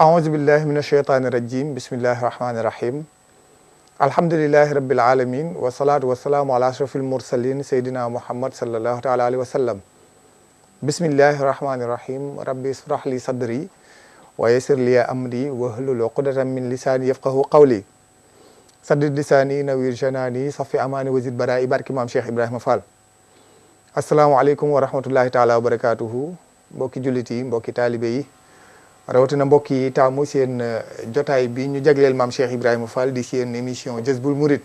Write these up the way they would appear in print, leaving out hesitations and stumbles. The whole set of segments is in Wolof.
أعوذ بالله من الشيطان الرجيم بسم الله الرحمن الرحيم الحمد لله رب العالمين والصلاة والسلام على أشرف المرسلين سيدنا محمد صلى الله تعالى عليه وسلم بسم الله الرحمن الرحيم ربي اشرح لي صدري ويسر لي أمري واحلل عقدة من لساني يفقهوا قولي سدد لساني نوير جناني صفي أماني وزد برائي بارك إمام شيخ إبراهيم فال السلام عليكم ورحمة الله تعالى وبركاته mbokki jullit yi mbokki taalibe yi rawatina mbokk yi taamu seen jotaay bi ñu jagleel maam Cheikh Ibrahima Fall di seen émission Jazboul Mouride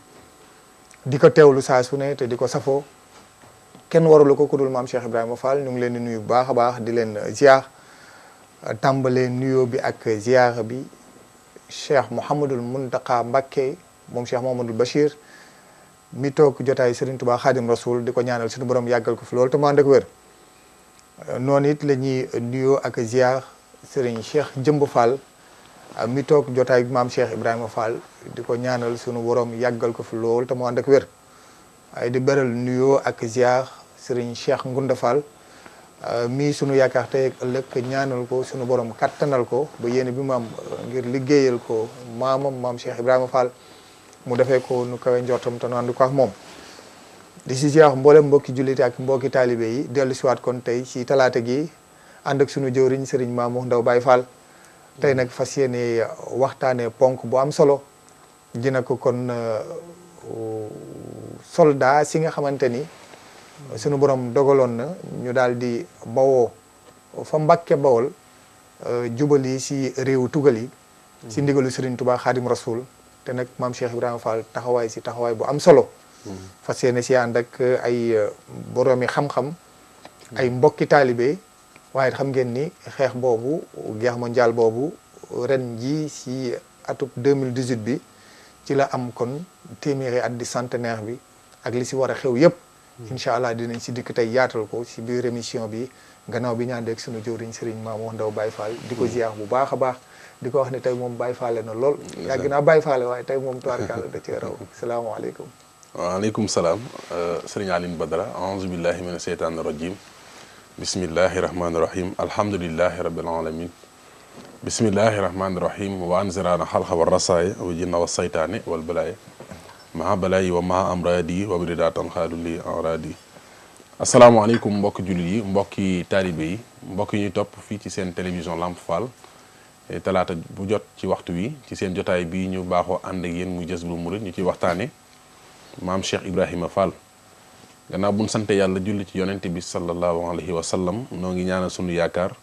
di ko teewlu saa su ne te di ko safoo kenn warulu ko ku dul maam Cheikh Ibrahima Fall ñu ngi leen di nuyu bu baax a baax di leen ziar tàmbalee nuyoo bi ak ziar bi Cheikh Mouhamadul Mountakha Mbacké moom Cheikh Mouhamadul Bachir mi toog jotaay Serigne Touba Khadim Rasoul di ko ñaanal suñu borom yàggal ko fi loolu te mu ànd ak wér noonu it la ñuy nuyoo ak ziar Serigne Cheikh Jëmb Fall mi toog jotaay maam Cheikh Ibrahima Fall di ko ñaanal sunu borom yàggal ko fi lool te mu ànd ak wér waaye di beral nuyoo ak ziar Serigne Cheikh Ngunda Fall mi sunu yaakaar tey ak ëllëg ñaanal ko sunu borom kattanal ko ba yéene bi mu am ngir liggéeyal ko maam Cheikh Ibrahima Fall mu defee ko nu kawe njortam te nu ànd ko ak moom. di si ziar mboolem mbokki jullite ak mbokki taalibe yi dellu siwaat kon tey ci talaata gi ànd ak sunu jëwriñ Serigne Mamou Ndaw Baye Fall tey nag fas yéene waxtaanee ponk bu am solo dina ko kon soldat si nga xamante ni sunu borom dogaloon na ñu daal di bawoo fa Mbàkke Bawol jubali si réewu tugal yi si ndigalu Serigne Touba Khadim Rasoul te nag maam Cheikh Ibrahima Fall taxawaay bu am solo fas yéene si ànd ak ay boroomi xam-xam ay mbokki taalibe waaye xam ngeen ni xeex boobu guerre mondiale boobu ren ji si atub 2018 bi ci la am kon téeméeri at di centenaire bi ak li si war a xew yépp incha allah dinañ si dikk tey yaatal ko si biir émission bi gannaaw bi ñu ànd ak sunu jëwriñ Serigne Mamou Ndaw Baye Fall di ko ziar bu baax a baax di ko wax ne tey moom Baye Fall na lool yàgg naa Baye Fall waaye tey moom tubaarkàlla da cee raw salaamaaleykum waaleykum salaam Serigne Aline Badara aouzu billahi mina sheytaani rajim bismillahi rahmaani rahim alhamdulillahi rabbil alamin bismillahi rahmaani rahim wa anzirana xalqa wa rasaaya wa jinna wa saytaane wal balaaya maa balaayi wa maa amraadi wa bridatan xaaluli amraadi asalaamaaleykum mbokki jullit yi mbokki taalibe yi mbokk yi ñuy topp fii ci seen télévision Lamp Fall talaata bu jot ci waxtu wi ci seen jotaay bi ñu baaxoo ànd ak yéen muy Jazboul Mouride ñu ciy waxtaane maam Cheikh Ibrahima Fall gannaaw buñ sante yàlla julli ci yonente bi sallallahu alayhi wa sallam noo ngi ñaanal sunu yaakaar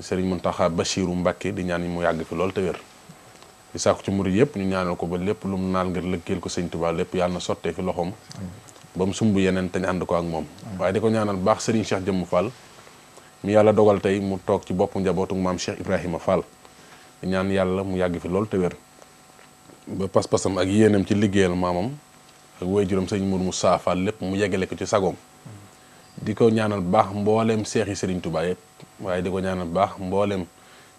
Serigne Mountakha Bachiru Mbacké di ñaan mu yàgg fi loolu te wér di sàkku ci murid yëpp ñu ñaanal ko ba lépp lu mu naal ngir lëggeel ko Sëñ Tuubaa lépp yàlla na sottee fi loxoom ba mu sumb yeneen te ñu ànd ko ak moom waaye di ko ñaanal baax Serigne Cheikh Jëmm Fall mi yàlla dogal tey mu toog ci boppu njabootu maam Cheikh Ibrahima Fall di ñaan yàlla mu yàgg fi loolu te wér ba pas-pasam ak yéenam ci liggéeyal maamam ak waajuram sëñ Mourou Moussa Fall lépp mu yeggale ko ci sagoom di ko ñaanal baax mbooleem seex yi Serigne Touba yëpp waaye di ko ñaanal baax mbooleem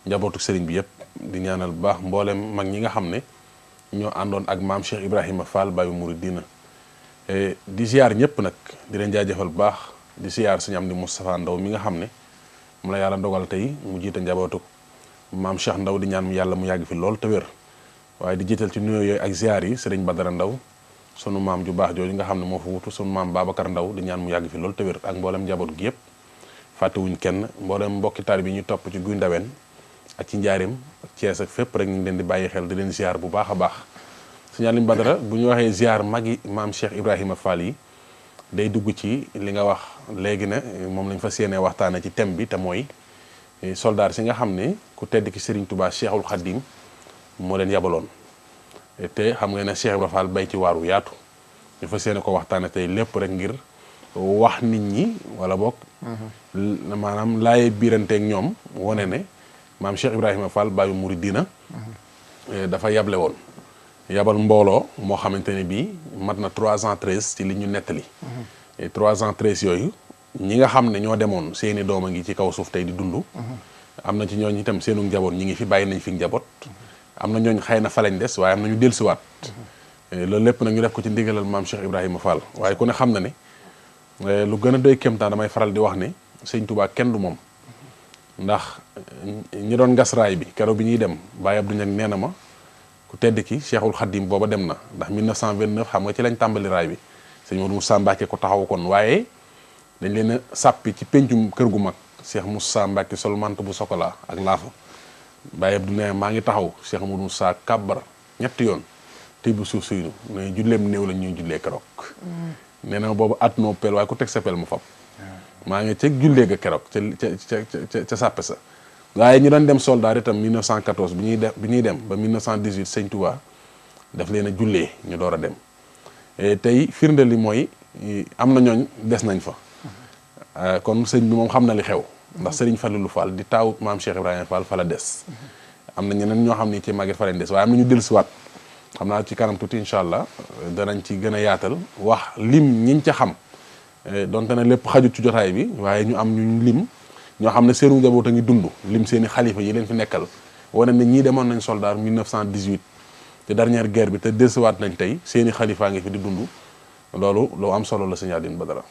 njabootu Serigne bi yëpp di ñaanal baax mbooleem mag ñi nga xam ne ñoo àndoon ak maam Cheikh Ibrahima Fall Baye Mouridina di ziar ñëpp nag di leen jaajëfal baax di ziar sëñ Amdi Moustapha Ndaw mi nga xam ne mu la yàlla dogal tey mu jiite njabootu maam Cheikh Ndaw di ñaan mu yàlla mu yàgg fi lool te wér waaye di jiital ci nuyoo yooyu ak ziar yi Serigne Badara Ndaw sunu maam ju baax jooju nga xam ne moo fa wutu sunu maam Babacar Ndaw di ñaan mu yàgg fi loolu te wér ak mboolem njaboot gi yëpp fàttewuñ kenn mboolem mbokki taalibe bi ñu topp ci Guy Ndaween ak ci Njaareem ak Thiès ak fépp rek ñu ngi leen di bàyyi xel di leen ziar bu baax a baax Sëñ Aline Badara bu ñu waxee ziar magi maam Cheikh Ibrahima Fall yi day dugg ci li nga wax léegi ne moom lañ fa séenee waxtaane ci thème bi te mooy soldaar si nga xam ne ku tedd ki Serigne Touba Cheikhul Khadim moo leen yabaloon te xam nga ne Cheikh Ibrahima Fall bay ci waaru yaatu ñu fa seeni ko waxtaane tey lépp rek ngir wax nit ñi wala boog maanaam laaye biiranteeg ñoom wane ne maam Cheikh Ibrahima Fall Baye Mouridina dafa yable woon yabal mbooloo moo xamante ne bii mat na 313 ci li ñu nettali 313 yooyu ñi nga xam ne ñoo demoon seeni doom a ngi ci kaw suuf tey di dund am na ci ñooñu itam seenu njaboot ñi ngi fi bàyyi nañ fi njaboot am na ñooñ xëy na fa lañ des waaye am na ñu dellusiwaat loolu lépp nag ñu def ko ci ndigalal maam Cheikh Ibrahima Fall waaye ku ne xam na ne lu gën a doy kéemtaan damay faral di wax ne Sëñ Tuubaa kenn du moom ndax ñi doon gas raay bi keroog bi ñuy dem Baye Abdou Niang nee na ma ku tedd ki Cheikhul Khadim booba dem na ndax 1929 xam nga ci lañ tàmbali raay bi sëñ Modou Moussa Mbacké ko taxaw kon waaye dañ leen a sàppi ci pencum kër gu mag Cheikh Moussa Mbacké sol mante bu sokola ak laafa Baye Abdou nee maa ngi taxaw Cheikh Modou Moussa kàbbar ñetti yoon tey bu suuf suynu ne julleem néew la ñuy jullee keroog nee na boobu at noo pel waaye ku teg sa pel mu fab maa ngi ceg jullee ga keroog ca sàppe sa waaye ñu doon dem soldat itam 1914 bi ñuy dem ba 1918 sëñ Touba daf leen a jullee ñu door a dem tey firnde li mooy am na ñooñ des nañ fa kon sëñ bi moom xam na li xew ndax sëriñ Fallilou Fall di taaw maam Cheikh Ibrahima Fall fa la des am na ñeneen ñoo xam ni ci màgget fa leen des waaye am na ñu dellusiwaat xam naa ci kanam tuuti incha allah danañ ci gën a yaatal wax lim ñiñ ca xam donte na lépp xajut ci jotaay bi waaye ñu am ñu lim ñoo xam ne seenu njaboot a ngi dund lim seeni xalifa yi leen fi nekkal wane ne ñii demoon nañ soldat 1918 te dernière guerre bi te dellusiwaat nañ tey seeni xalifaa ngi fi di dund loolu loo am solo la sëñ Aline Badara.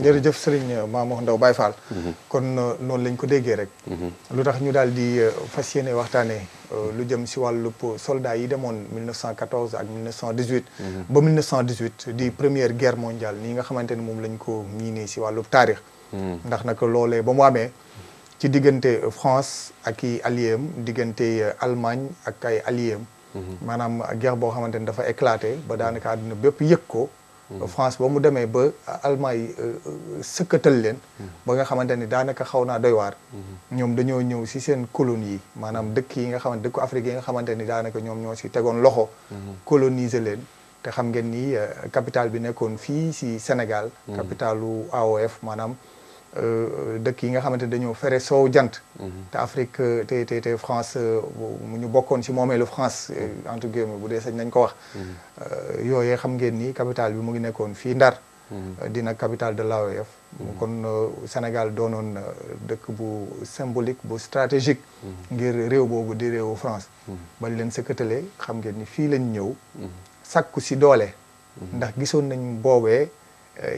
jërëjëf Serigne Mamour Ndao Baye Fall. kon noonu lañ ko déggee rek. lu tax ñu daal di fas yéene waxtaanee lu jëm si wàllub soldats yi demoon 1914 ak 1918. ba 1918 di première guerre mondiale nii nga xamante ni moom lañ ko miinee si wàllub taarix. ndax nag loolee ba mu amee ci diggante France ak i alliés am diggante Allemagne ak ay alliés am. maanaam guerre boo xamante ni dafa éclaté ba daanaka àdduna bépp yëg ko. France ba mu demee ba Allemagne yi sëkkatal leen ba nga xamante ni daanaka xaw naa doy waar ñoom dañoo ñëw si seen colonie yi maanaam dëkk yi nga xamante dëkku Afrique yi nga xamante ni daanaka ñoom ñoo si tegoon loxo coloniser leen te xam ngeen ni capitale bi nekkoon fii si Sénégal capitalu AOF maanaam dëkk yi nga xamante ni dañoo fere soow jant te Afrique te France mu ñu bokkoon si moomeelu France entre guillemets bu dee sañ nañ ko wax yooyee xam ngeen ni capitale bi mu ngi nekkoon fii Ndar dina capitale de l'AOF kon Sénégal doonoon dëkk bu symbolique bu stratégique ngir réew boobu di réewu France bañ leen sëkkatalee xam ngeen ni fii lañ ñëw sakku si doole ndax gisoon nañ boobee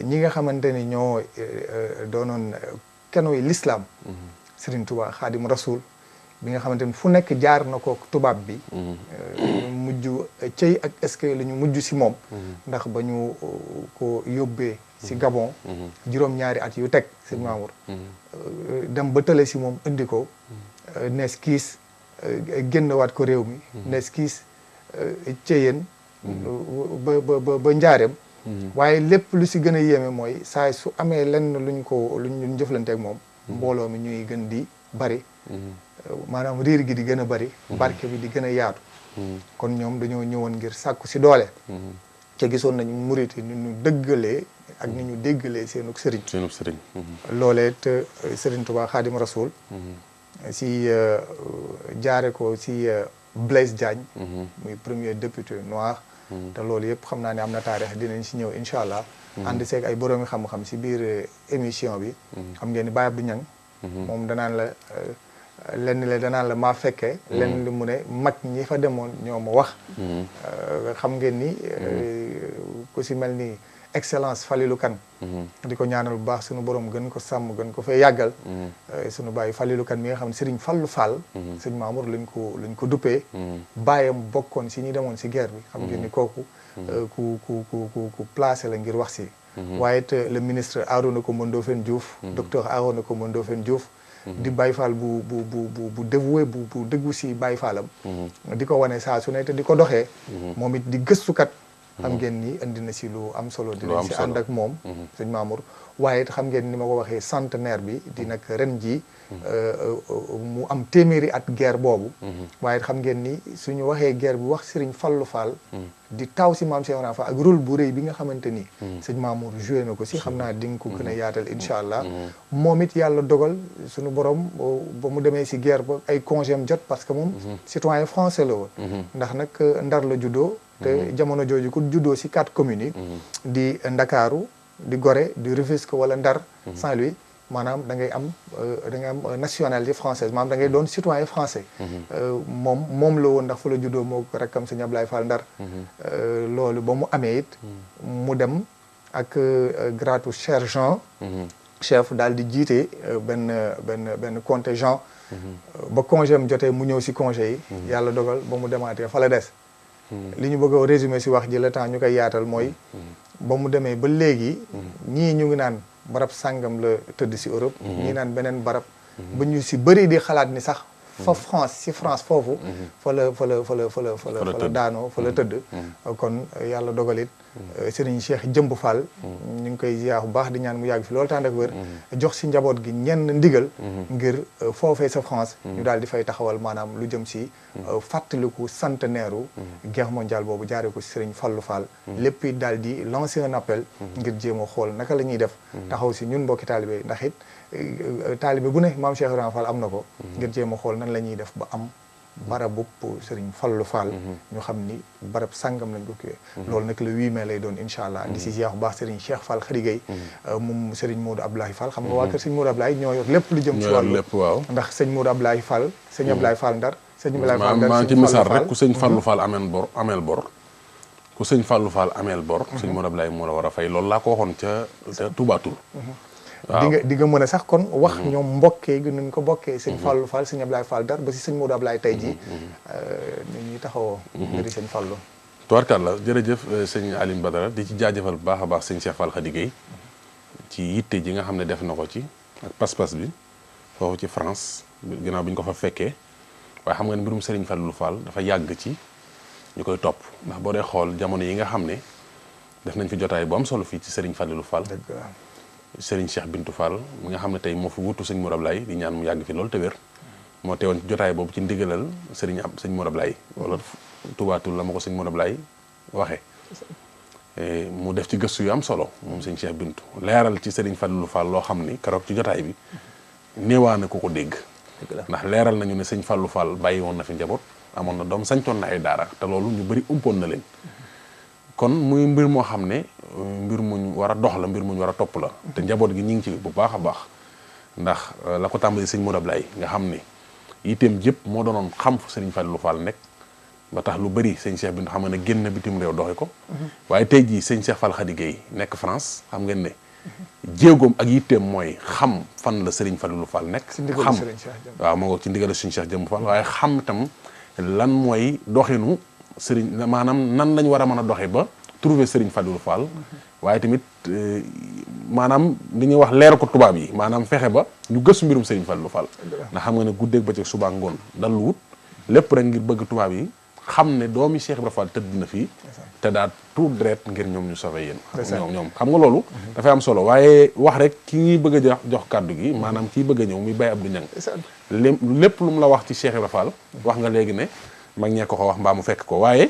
ñi nga xamante ni ñoo doonoon kenoy l'islam Serigne Touba Khadim Rasoul bi nga xamante ni fu nekk jaar na ko tubaab bi mujj cey ak est-ce que la ñu mujj si moom ndax ba ñu ko yóbbee si Gabon juróom-ñaari at yu teg sëñ Mamour dem ba tële si moom indi ko nees kiis génnawaat ko réew mi nees kiis ceyeen ba njaareem waaye lépp lu si gën a yéeme mooy saa su amee lenn luñ jëflanteeg moom mbooloo mi ñuy gën di bari maanaam riir gi di gën a bari barke bi di gën a yaatu kon ñoom dañoo ñëwoon ngir sàkku si doole te gisoon nañu murit ni ñu dëggalee ak ni ñu déggalee seenug sëriñ loolee te Sëriñ Tuubaa Xaadim Rasuul si jaare ko si Blaise Diagne muy premier député noir te loolu yëpp xam naa ne am na taarix dinañ si ñëw incha allah ànd seeg ay boroomi xam-xam si biir émission bi xam ngeen ni Baye Abdou Niang moom danaan la danaan la maa fekkee lenn li mu ne mag ñi fa demoon ñoo ma wax xam ngeen ni ku si mel ni excellence Falilou Kane di ko ñaanal bu baax suñu borom gën ko sàmm gën ko fay yàggal suñu bàyyi Falilou Kane mi nga xam ne Serigne Fallou Fall sëñ Mamour lañ ko duppee bàyyam bokkoon si ñi demoon si guerre bi xam ngeen ni kooku ku placé la ngir wax si waaye it le ministre Arona Coumba Ndoffène Diouf docteur Arona Coumba Ndoffène Diouf di Baye Fall bu dévoué bu dëggu si Baye Fallam di ko wane saa su ne te di ko doxee moom it di gëstukat xam ngeen ni indi na si lu am solo dinañ si ànd ak moom sëñ Mamour waaye it xam ngeen ni ma ko waxee centenaire bi di nag ren ji mu am téeméeri at guerre boobu waaye it xam ngeen ni suñu waxee guerre bi wax Serigne Fallou Fall di taw si maam Cheikh Ibrahima Fall ak rôle bu rëy bi nga xamante ni sëñ Mamour joué na ko si xam naa di nga ko gën a yaatal incha allah moom it yàlla dogal suñu borom ba mu demee si guerre ba ay congé am jot parce que moom citoyen français la woon ndax nag Ndar la juddoo te jamono jooju ku juddoo si 4 communes yi di Ndakaaru di Gorée di Rufisque wala Ndar Saint-Louis maanaam da ngay am nationalité française maanaam da ngay doon citoyen français moom la woon ndax fa la juddoo moo rakkam sëñ Ablaye Fall Ndar loolu ba mu amee it mu dem ak gratu sergent chef daal di jiite benn contingent ba congé am jotee mu ñëw si congé yi yàlla dogal ba mu demaatee fa la des li ñu bëgg a résumé si wax ji le temps ñu koy yaatal mooy ba mu demee ba léegi ñii ñu ngi naan barab sàngam la tëdd si Europe ñii naan beneen barab ba ñu si bëri di xalaat ni sax fa France foofu fa la daanoo fa la tëdd kon yàlla dogalit Serigne Cheikh Jëmb Fall ñu ngi koy ziar bu baax di ñaan mu yàgg fi loolu tànd ak wér jox si njaboot gi ñenn ndigal ngir foofee sa France ñu daal di fay taxawal maanaam lu jëm si fàttaliku centenaire guerre mondiale boobu jaaree ko si Serigne Fallou Fall lépp it daal di lancer un appel ngir jéem a xool naka la ñuy def taxaw si ñun mbokki taalibe ndax it taalibe bu ne maam Cheikh Ibrahima Fall am na ko ngir jéem a xool nan la ñuy def ba am barabub Serigne Fallou Fall ñu xam ni barab sàngam lañ ko kiiwee loolu nag le 8 mai lay doon incha allah di si ziar bu baax Serigne Cheikh Fall Xarigay moom Serigne Modou Abdoulaye Fall xam nga waa kër Serigne Modou Abdoulaye ñoo yor lépp lu jëm ci wàllu ndax sëñ Modou Abdoulaye Fall sëñ Abdoulaye Fall Ndar sëñ Abdoulaye Fall Ndar maa ngi ci misaal rek ku sëñ Fallou Fall ameel bor ku sëñ Fallou Fall ameel bor sëñ Modou Abdoulaye moo la war a fay loolu laa ko waxoon ca Touba Toul di nga mën a sax kon wax ñoom mbokkee gi nuñ ko bokkee sëñ Fallou Fall sëñ Abdoulaye Fall Dar ba si sëñ Modou Abdoulaye tey jii ni ñuy taxawoo mbiri sëñ Fallou tubaarkàlla jërëjëf sëñ Alioune Badara di ci jaajëfal bu baax a baax sëñ Cheikh Fall Khady ci yitte ji nga xam ne def na ko ci ak pas-pas bi foofu ci France ginnaaw bi ñu ko fa fekkee waaye xam nga ne mbirum Serigne Fallou Fall dafa yàgg ci ñu koy topp ndax boo dee xool jamono yi nga xam ne def nañ fi jotaay bu am solo fii ci Serigne Fallou Fall Serigne Cheikh Bintou Fall mi nga xam ne tey moo fi wutu sëñ Modou Abdoulaye di ñaan mu yàgg fi loolu te wér moo teewoon ci jotaay boobu ci ndigalal sëñ Modou Abdoulaye wala Touba Toul la ma ko sëñ Modou Abdoulaye waxee mu def ci gëstu yu am solo moom sëñ Cheikh Bintou leeral ci Serigne Fallou Fall loo xam ni keroog ci jotaay bi néewaane ko dégg ndax leeral nañu ne sëñ Fallou Fall bàyyi woon na fi njaboot amoon na doom sañtoon na ay daara te loolu ñu bëri umpoon na leen kon muy mbir moo xam ne mbir muñ war a dox la mbir muñ war a topp la te njaboot gi ñu ngi ci bu baax a baax ndax la ko tàmbali sëñ Modou Abdoulaye nga xam ne yitteem jëpp moo doonoon xam fu Serigne Fallou Fall nekk ba tax lu bëri sëñ Cheikh bi nga xam ne génn bitim réew doxe ko waaye tey jii sëñ Cheikh Fall Khady nekk France xam ngeen ne jéegoom ak yitteem mooy xam fan la Serigne Fallou Fall nekk xam waaw moo nga ci ndigalu sëñ Cheikh Jëmb Fall waaye xam itam lan mooy doxinu Serigne maanaam nan lañ war a mën a doxe ba trouver Serigne Fallou Fall waaye tamit maanaam li ñuy wax leer ko tubaab yi maanaam fexe ba ñu gëstu mbirum Serigne Fallou Fall ndax xam nga ne guddeeg bëccëg suba ngoon dallu wut lépp rek ngir bëgg tubaab yi xam ne doomi Cheikh Ibrahima Fall tëdd na fii te daa tuut deret ngir ñoom ñu sauvé yéen ñoom xam nga loolu dafay am solo waaye wax rek ki ñuy bëgg a jox kàddu gi maanaam kii bëgg a ñëw muy Baye Abdou Niang lépp lu mu la wax ci Cheikh Ibrahima Fall wax nga léegi ne mag ñee ko wax mbaa mu fekk ko waaye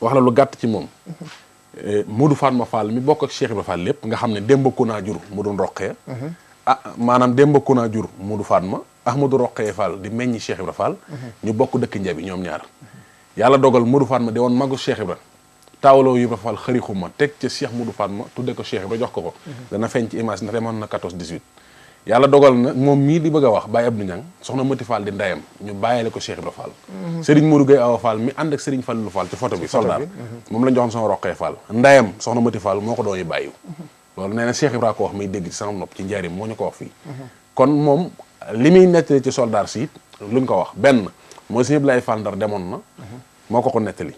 wax la lu gàtt ci moom Modou Fatma Fall mi bokk ak Cheikh Ibrahima Fall lépp nga xam ne Demba Kuna jur mu doon roqee maanaam Demba Kuna jur Modou Fatma Ahmadou Roqee Fall di meññi Cheikh Ibrahima Fall ñu bokk dëkk Njabi ñoom ñaar yàlla dogal Modou Fatma di woon magu Cheikh Ibrahima taawaloo Ibrahima Fall xarixuma teg ca Cheikh Modou Fatma tudde ko Cheikh Ibrahima jox ko dana feeñ ci image ndax demoon na 14 18 yàlla dogal na moom mii di bëgg a wax Baye Abdou Niang soxna Mati Fall di ndeyam ñu bàyyale ko Cheikh Ibrahima Fall Serigne Modou Gueye Awa Fall mi ànd ak Serigne Fallou Fall ci photo bi soldat moom lañ joxoon soxna Roqee Fall ndeyam soxna Mati Fall moo ko doon yi bàyyiw loolu nee na Cheikh Ibrahima ko wax may dégg ci sama nopp ci njaarim moo ñu ko wax fii kon moom li muy nettali ci soldat si luñ ko wax benn mooy sëñ Abdoulaye Fall Ndar demoon na moo ko nettali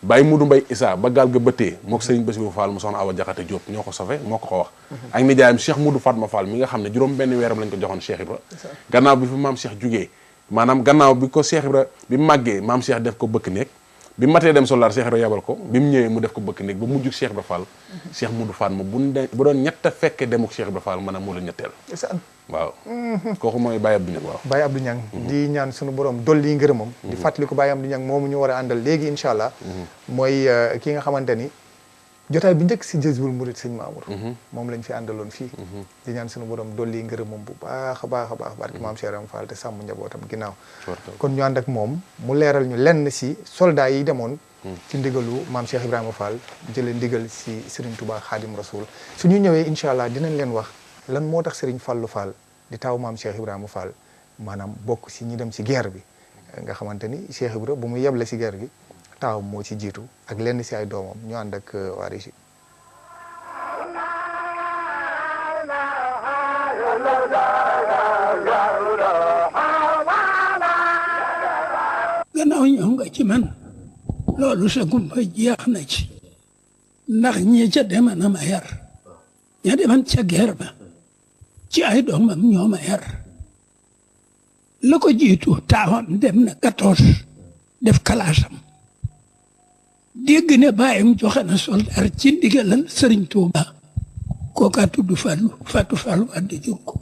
Baye Moudou Mbaye Issa ba gaal ga bëttee moo ko Serigne Bassirou Fall mu soxna Awa Jaxate Diop ñoo ko sauvé moo ko wax ak nijaayam Cheikh Moudou Fatma Fall mi nga xam ne juróom benn weeram lañ ko joxoon Cheikh Ibra gannaaw bi fi maam Cheikh jugee maanaam gannaaw bi ko Cheikh Ibra bi mu màggee maam Cheikh def ko bëkk néeg bi mu matee dem soldaar Cheikh Ibra yebal ko bi mu ñëwee mu def ko bëkk néeg ba mujjug Cheikh Ibra Fall Cheikh Moudou Fatma bu doon ñett a fekkee demuk Cheikh Ibra Fall maanaam moo la ñetteel waaw kooku mooy Baye Abdou Niang waaw Baye Abdou Niang di ñaan suñu borom dolli ngërëmam di fàttali ko Baye Abdou Niang moomu ñu war a àndal léegi incha allah mooy ki nga xamante ni jotaay bi njëkk si Jazboul Mouride sëñ Mamour moom lañ fi àndaloon fii di ñaan suñu borom dolli ngërëmam bu baax a baax a baax barki maam Cheikh Ibrahima Fall te sàmm njabootam ginnaaw kon ñu ànd ak moom mu leeral ñu lenn si soldats yi demoon ci ndigalu maam Cheikh Ibrahima Fall jëlee ndigal si Serigne Touba Khadim Rasoul suñu ñëwee incha allah dinañ leen wax lan moo tax Serigne Fallou Fall di taw maam Cheikh Ibrahima Fall maanaam bokk si ñi dem si guerre bi nga xamante ni Cheikh Ibra bu mu yeble si guerre bi taawam moo ci jiitu ak lenn si ay doomam ñu ànd ak waa Régis ginnaaw ñëw nga ci man loolu sa gumpa jeex na ci ndax ñi ca dema na ma yar ña deman ca guerre ba ci ay doomam ñoo ma yar la ko jiitu taawam dem na 14 def kalaasam dégg ne bàyyam joxe na soldaar ci ndigalal Sëriñ Tuuba kooka tudd Fatou Fall Wade jur ko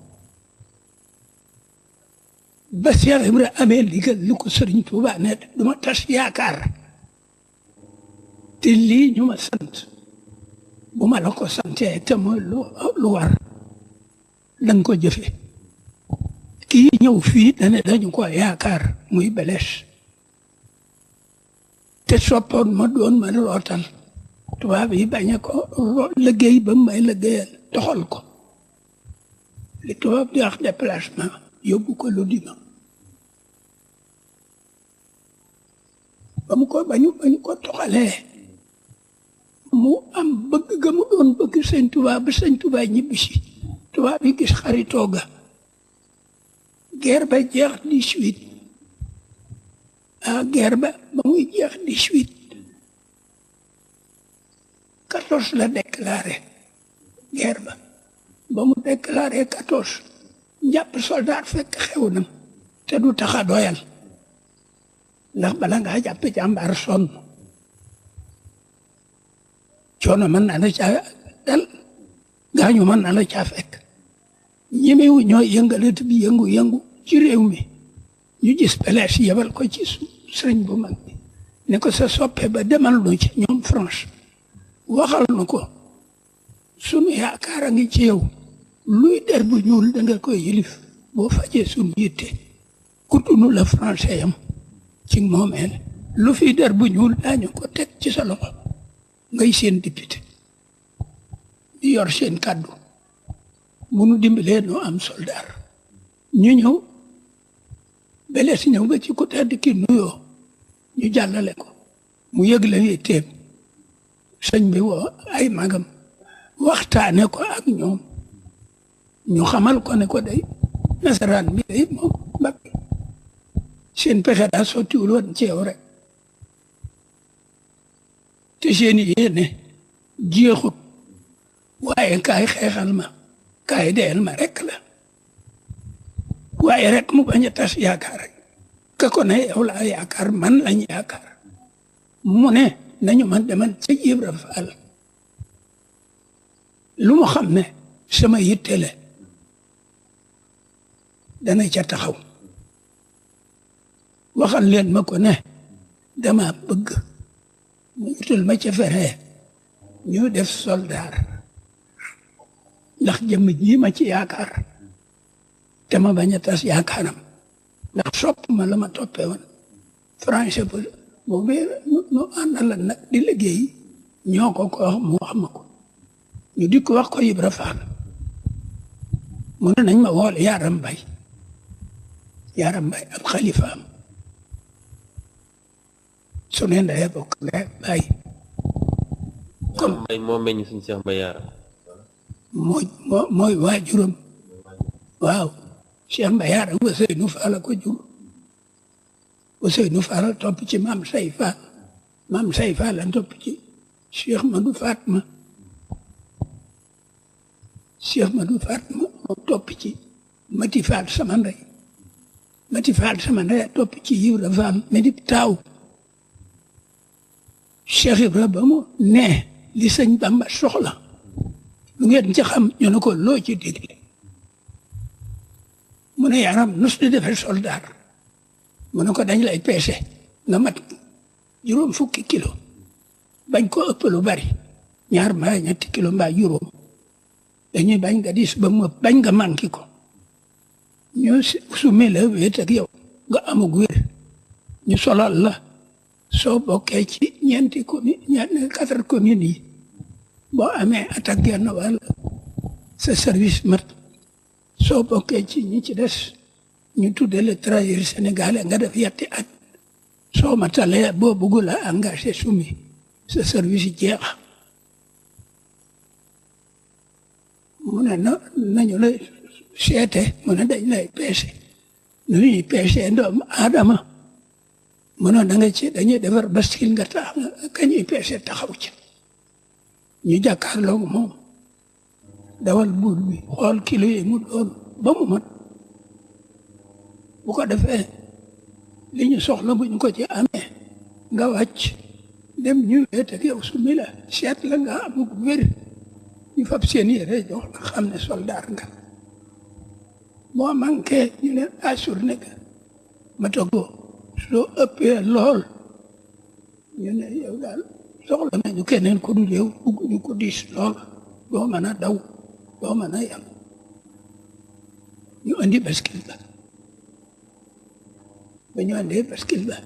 ba Cheikh Ibra amee ndigal lu ko Sëriñ Tuuba ne duma tas yaakaar te lii ñu ma sant bu ma la ko santee te mooy lu war danga ko jëfe kii ñëw fii dane dañu ko yaakaar muy Blaise te soppoon ma doon ma rootal tubaab yi bañ a ko liggéey ba may liggéeyal doxal ko li tubaab di wax déplacement yóbbu ko Lodima bañu ko toxalee mu am bëgg ga mu doon bëgg sëñ tubaab ba sëñ tubaab ñibbisi tubaab yi gis xaritoo ga guerre ba jeex 18 guerre ba muy jeex 18 14 la déclaré guerre ba mu déclaré 14 njàpp soldat fekk xew na te du tax a doyal ndax bala ngaa jàpp jàmbaar sonn coono mën na la caa dal gaañu mën na la caa fekk ñemewu ñoo yëngalati bi yëngu ci réew mi ñu gis Blaise yebal ko ci sëriñ bu mag bi ne ko sa soppe ba demal nu ci ñoom France waxal nu ko sunu yaakaar a ngi ci yow luy der bu ñuul da nga koy yilif boo fajee sunu yitte kutunu la français yam ci moomeel lu fi der bu ñuul daañu ko teg ci sa loxo ngay seen député di yor seen kàddu bu nu dimbalee noo am soldat ñu ñëw Blaise ñëw ba ci ku tedd ki nuyoo ñu jàllale ko mu yëg la yitteem sëñ bi woo ay magam waxtaane ko ak ñoom ñu xamal ko ne ko day nasaraan bi day moom Mbàkke seen pexe daa sottiwul woon ci yow rek te seen yéene jeexut waaye kaay xeexal ma kaay deyal ma rek la waaye rek mu bañ a tas yaakaar rek ka ko ne yow laa yaakaar man lañ yaakaar mu ne nañu man demal ca Ibra Faal lu mu xam ne sama yitte la dana ca taxaw waxal leen ma ko ne dama bëgg mu utal ma ca fexe ñu def soldaar ndax jëmm ji ma ci yaakaar te ma bañ a tas yaakaaram ndax sopp ma la ma toppee woon français boobu nu àndal nag di liggéey ñoo ko wax mu wax ma ko ñu di ko wax ko Ibra Faal mu ne nañ ma wool Yaaram Mbay ab xalifaam su ne ndeye bokk ndey baay comme Mbay moo meññ suñu Cheikh Mbay Yaaram mooy waajuram waaw Cheikh Mbay Yaaram Ousseynou Fall ko jur Ousseynou Fall topp ci maam Say Fall la topp ci Cheikh Madou Fatma moom topp ci Mati Fall sama ndey topp ci Ibra Fall mi di taaw Cheikh Ibra ba mu ne li sëñ Bamba soxla lu ngeen ci xam ñu ne ko loo ci digle mu ne Yaaram nus di defee soldat mu ne ko dañ lay peese nga mat juróom fukki kilo bañ ko ëpp lu bari ñaar mbaa ñetti kilo mbaa juróom dañuy bañ nga dis ba mu bañ nga manqué ko ñu summi la wéet ak yow nga amug wér ñu solal la soo bokkee ci ñeenti commune 4 communes yi boo amee attaque genn wàll sa service mat soo bokkee ci ñi ci des ñu tudde le travailleur sénégalais nga def yetti at soo matalee boo bëgg la engagé summi sa service yi jeex mu ne nañu lay seete mu ne dañ lay peese nu ñuy peese doomu aadama mënoon da nga ci dañuy defar bascule nga tax kañuy peese taxaw ci ñu jàkkaarloog moom dawal buur bi xool kilo yi mu doon ba mu mat bu ko defee li ñu soxla bu ñu ko ci amee nga wàcc dem ñu weet ak yow su mi la seet la nga amuk wér ñu fab seen yére jox la xam ne soldaar nga moo manqué ñu ne assurné nga mata ko soo ëppee lool ñu ne yow daal soxla nañu keneen ko dul yow bugguñu ko diis lool doo mën a daw doo mën a yem ñu andi bascule ba ñu andee bascule ba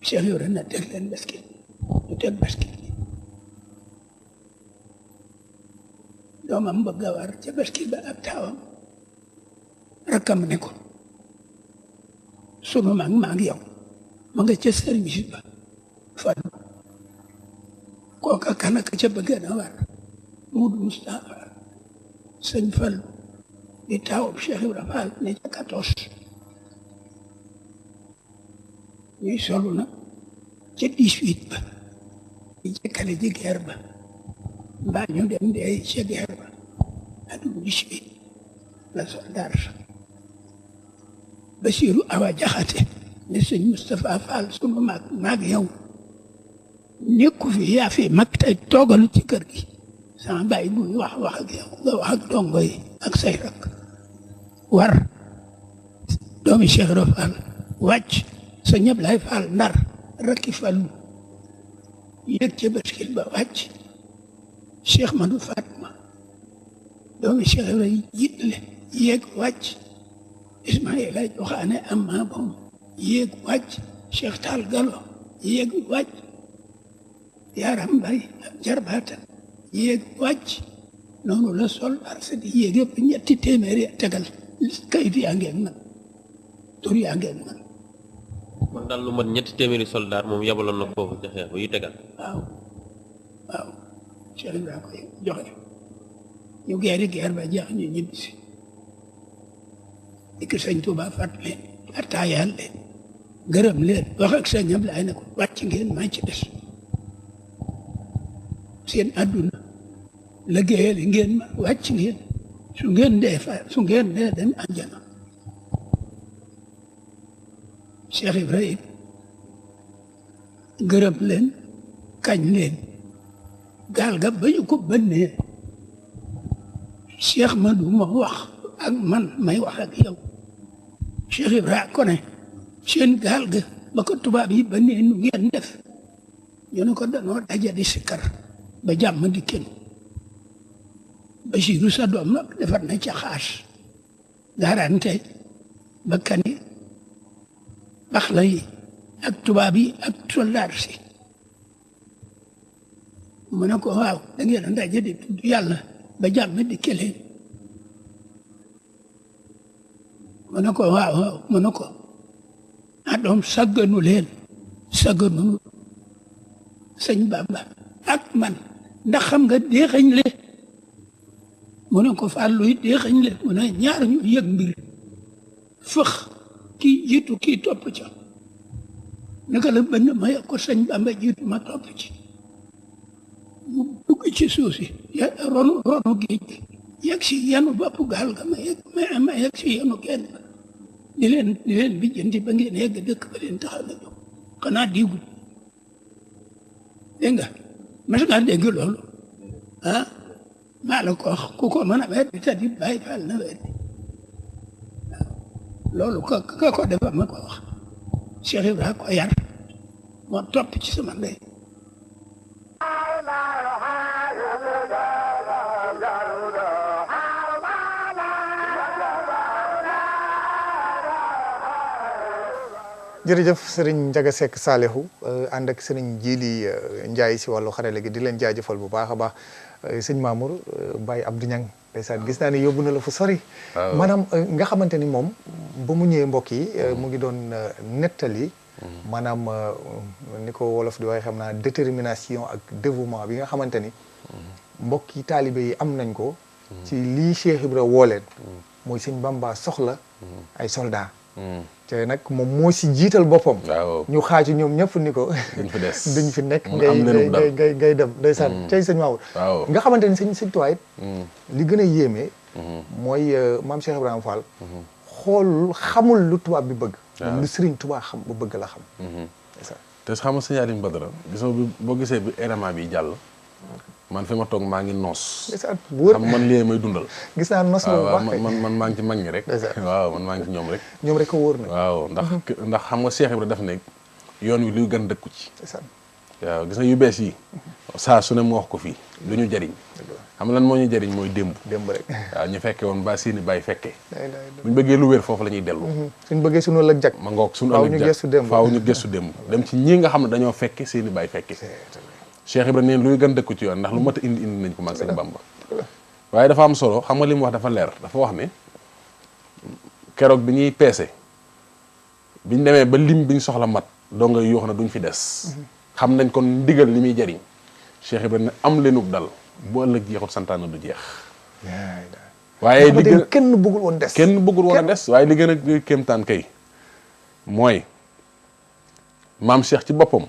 Cheikh yore na teg leen bascule ñu teg bascule bi doomam bëgg a war ca bascule ba ab taawam rakkam ne ko sunu maag yow ma nga ca service ba fan kooka kanaka ca bëgg na war Muudu Mustapha sëñ Fall di taawam Cheikh Ibrahima Fall ne ca 14 ñuy solu nag ca 18 ba di jëkkale ji guerre ba mbaa ñu dem dee ca guerre ba atum 18 la soldat sa Basiru Awa Jaxate ne sëñ Moustapha Fall sunu maag yow nekku fi yaa fi mag tey toogal ci kër gi sama bàyyi bu wax ak yow nga wax ak dongo yi ak say rak war doomi Cheikh Ibra Fall wàcc sa ñëpp lay Fall Ndar rakki Fallu yéeg ca bascule ba wàcc Cheikh Madou Fatma doomi Cheikh Ibra jiitle yéeg wàcc Ismaïla joxaane am maa boom yéeg wàcc Cheikh Tall Galo yéeg wàcc Yaram Mbay ak jarbaatam yéeg wàcc noonu la sol arsa di yéeg yëpp 300 tegal kayit yaa ngeen man tur yaa ngeen man kon daal lu mat 300 soldat moom yabaloon na foofu ca xeex ba yu tegal waaw Cheikh Ibrahima koy joxe ñu geeri geer ba jeex ñu ñibbisi di ko sëñ Tuuba fàttali attaayaal leen gërëm leen wax ak sëñ Ablaay ne ko wàcc ngeen maa ci des seen àdduna liggéeyal ngeen ma wàcc ngeen su ngeen dee dem àjjana Cheikh Ibrahima gërëm leen kañ leen gaal ga ba ñu ko bënnee Cheikh Madou ma wax ak man may wax ak yow Cheikh Ibrahima ko ne seen gaal ga ba ko tubaab yi bënnee nu ngeen def ñu ne ko danoo daja di sikkar ba jàmm di kenn Basiru sa doom nag defar na ca xaas garante ba kani baxla yi ak tubaab yi ak soldaar si mu ne ko waaw da ngeen a daje di tudd yàlla ba jàmm di keleen mu ne ko waaw mu ne ko doom sagganu leen sagganu sëñ Bamba ak man ndax xam nga déexañ le mu ne ko fàlluy déexañ le mu ne ñaar ñu yëg mbir fëx kii jiitu kii topp ca naka la bënn ma yëg ko sëñ Bamba jiitu ma topp ci mu dugg ci suuf si ronu géej gi yegg si yenu bopp gaal ga ma yegg si yenu kenn di leen bijjanti ba ngeen yegg dëkk ba leen taxaw na jóg xanaa diigul dégg nga mas ngaa dégg loolu maa la ko wax ku ko mën a weddi te di bàyyi Fall na weddi loolu ka ko defa ma ko wax Cheikh Ibrahima ko yar moo topp ci sama ndey jërëjëf sëriñ Njaga Seck Saalihu ànd ak sëriñ Jili Njaay si wàllu xarale gi di leen jaajëfal bu baax a baax sëñ Mamour Baye Abdou Niang ndeysaan gis naa ne yóbbu na la fu sori maanaam nga xamante ni moom ba mu ñëwee mbokk yi mu ngi doon nettali maanaam ni ko wolof di waaye xam naa détermination ak dévouement bi nga xamante ni mbokk yi taalibe yi am nañ ko ci lii Cheikh Ibra woo leen mooy sëñ Bamba soxla ay soldats te nag moom moo si jiital boppam. waaw ñu xaaju ñoom ñëpp ni ko. duñ fi des duñ fi nekk mu am leneen dal ngay dem ndeysaan tey sëñ Mamour. waaw nga xamante ni sëñ Tuubaa it li gën a yéeme. mooy maam Cheikh Ibrahima Fall. xool xamul lu tubaab bi bëgg. moom lu Sëriñ Tuubaa xam bu bëgg la xam. te xam nga sëñ Aliou Badara gis nga boo gisee bi élément bi jàll. man fi ma toog maa ngi noos. xam man lii may dundal. gis naa noos bu baax man maa ngi ci mag ñi rek. waaw man maa ngi ci ñoom rek. ñoom rek ko wóor na. waaw ndax xam nga Cheikh Ibrahima daf ne yoon wi luy gën dëkku ci. waaw gis nga yu bees yi. saa su ne mu wax ko fii lu ñu jariñ. xam lan moo ñu jariñ mooy démb. démb rek. waaw ñu fekke woon ba seeni bàyyi fekke. bu ñu bëggee lu wér foofu la ñuy dellu. suñu bëggee suñu ëllëg jag. ma ngoog suñu ëllëg jag faaw ñu gëstu démb dem ci ñi nga xam ne dañoo fekke seeni bàyyi fekke. Cheikh Ibrahima neen luy gën dëkku ci yoon ndax lu mat a indi nañ ko mag sëñ Bamba. waaye dafa am solo xam nga li mu wax dafa leer dafa wax ne keroog bi ñuy peese biñ demee ba lim biñ soxla mat doo nga yoo xam ne duñ fi des. xam nañ kon ndigal li muy jariñ Cheikh Ibrahima ne am leenug dal bu ëllëg jeexut santaana du jeex. waaye li gën kenn bëggul woon des. kenn bëggul woon a des waaye li gën a kéemtaan kay mooy maam Cheikh ci boppam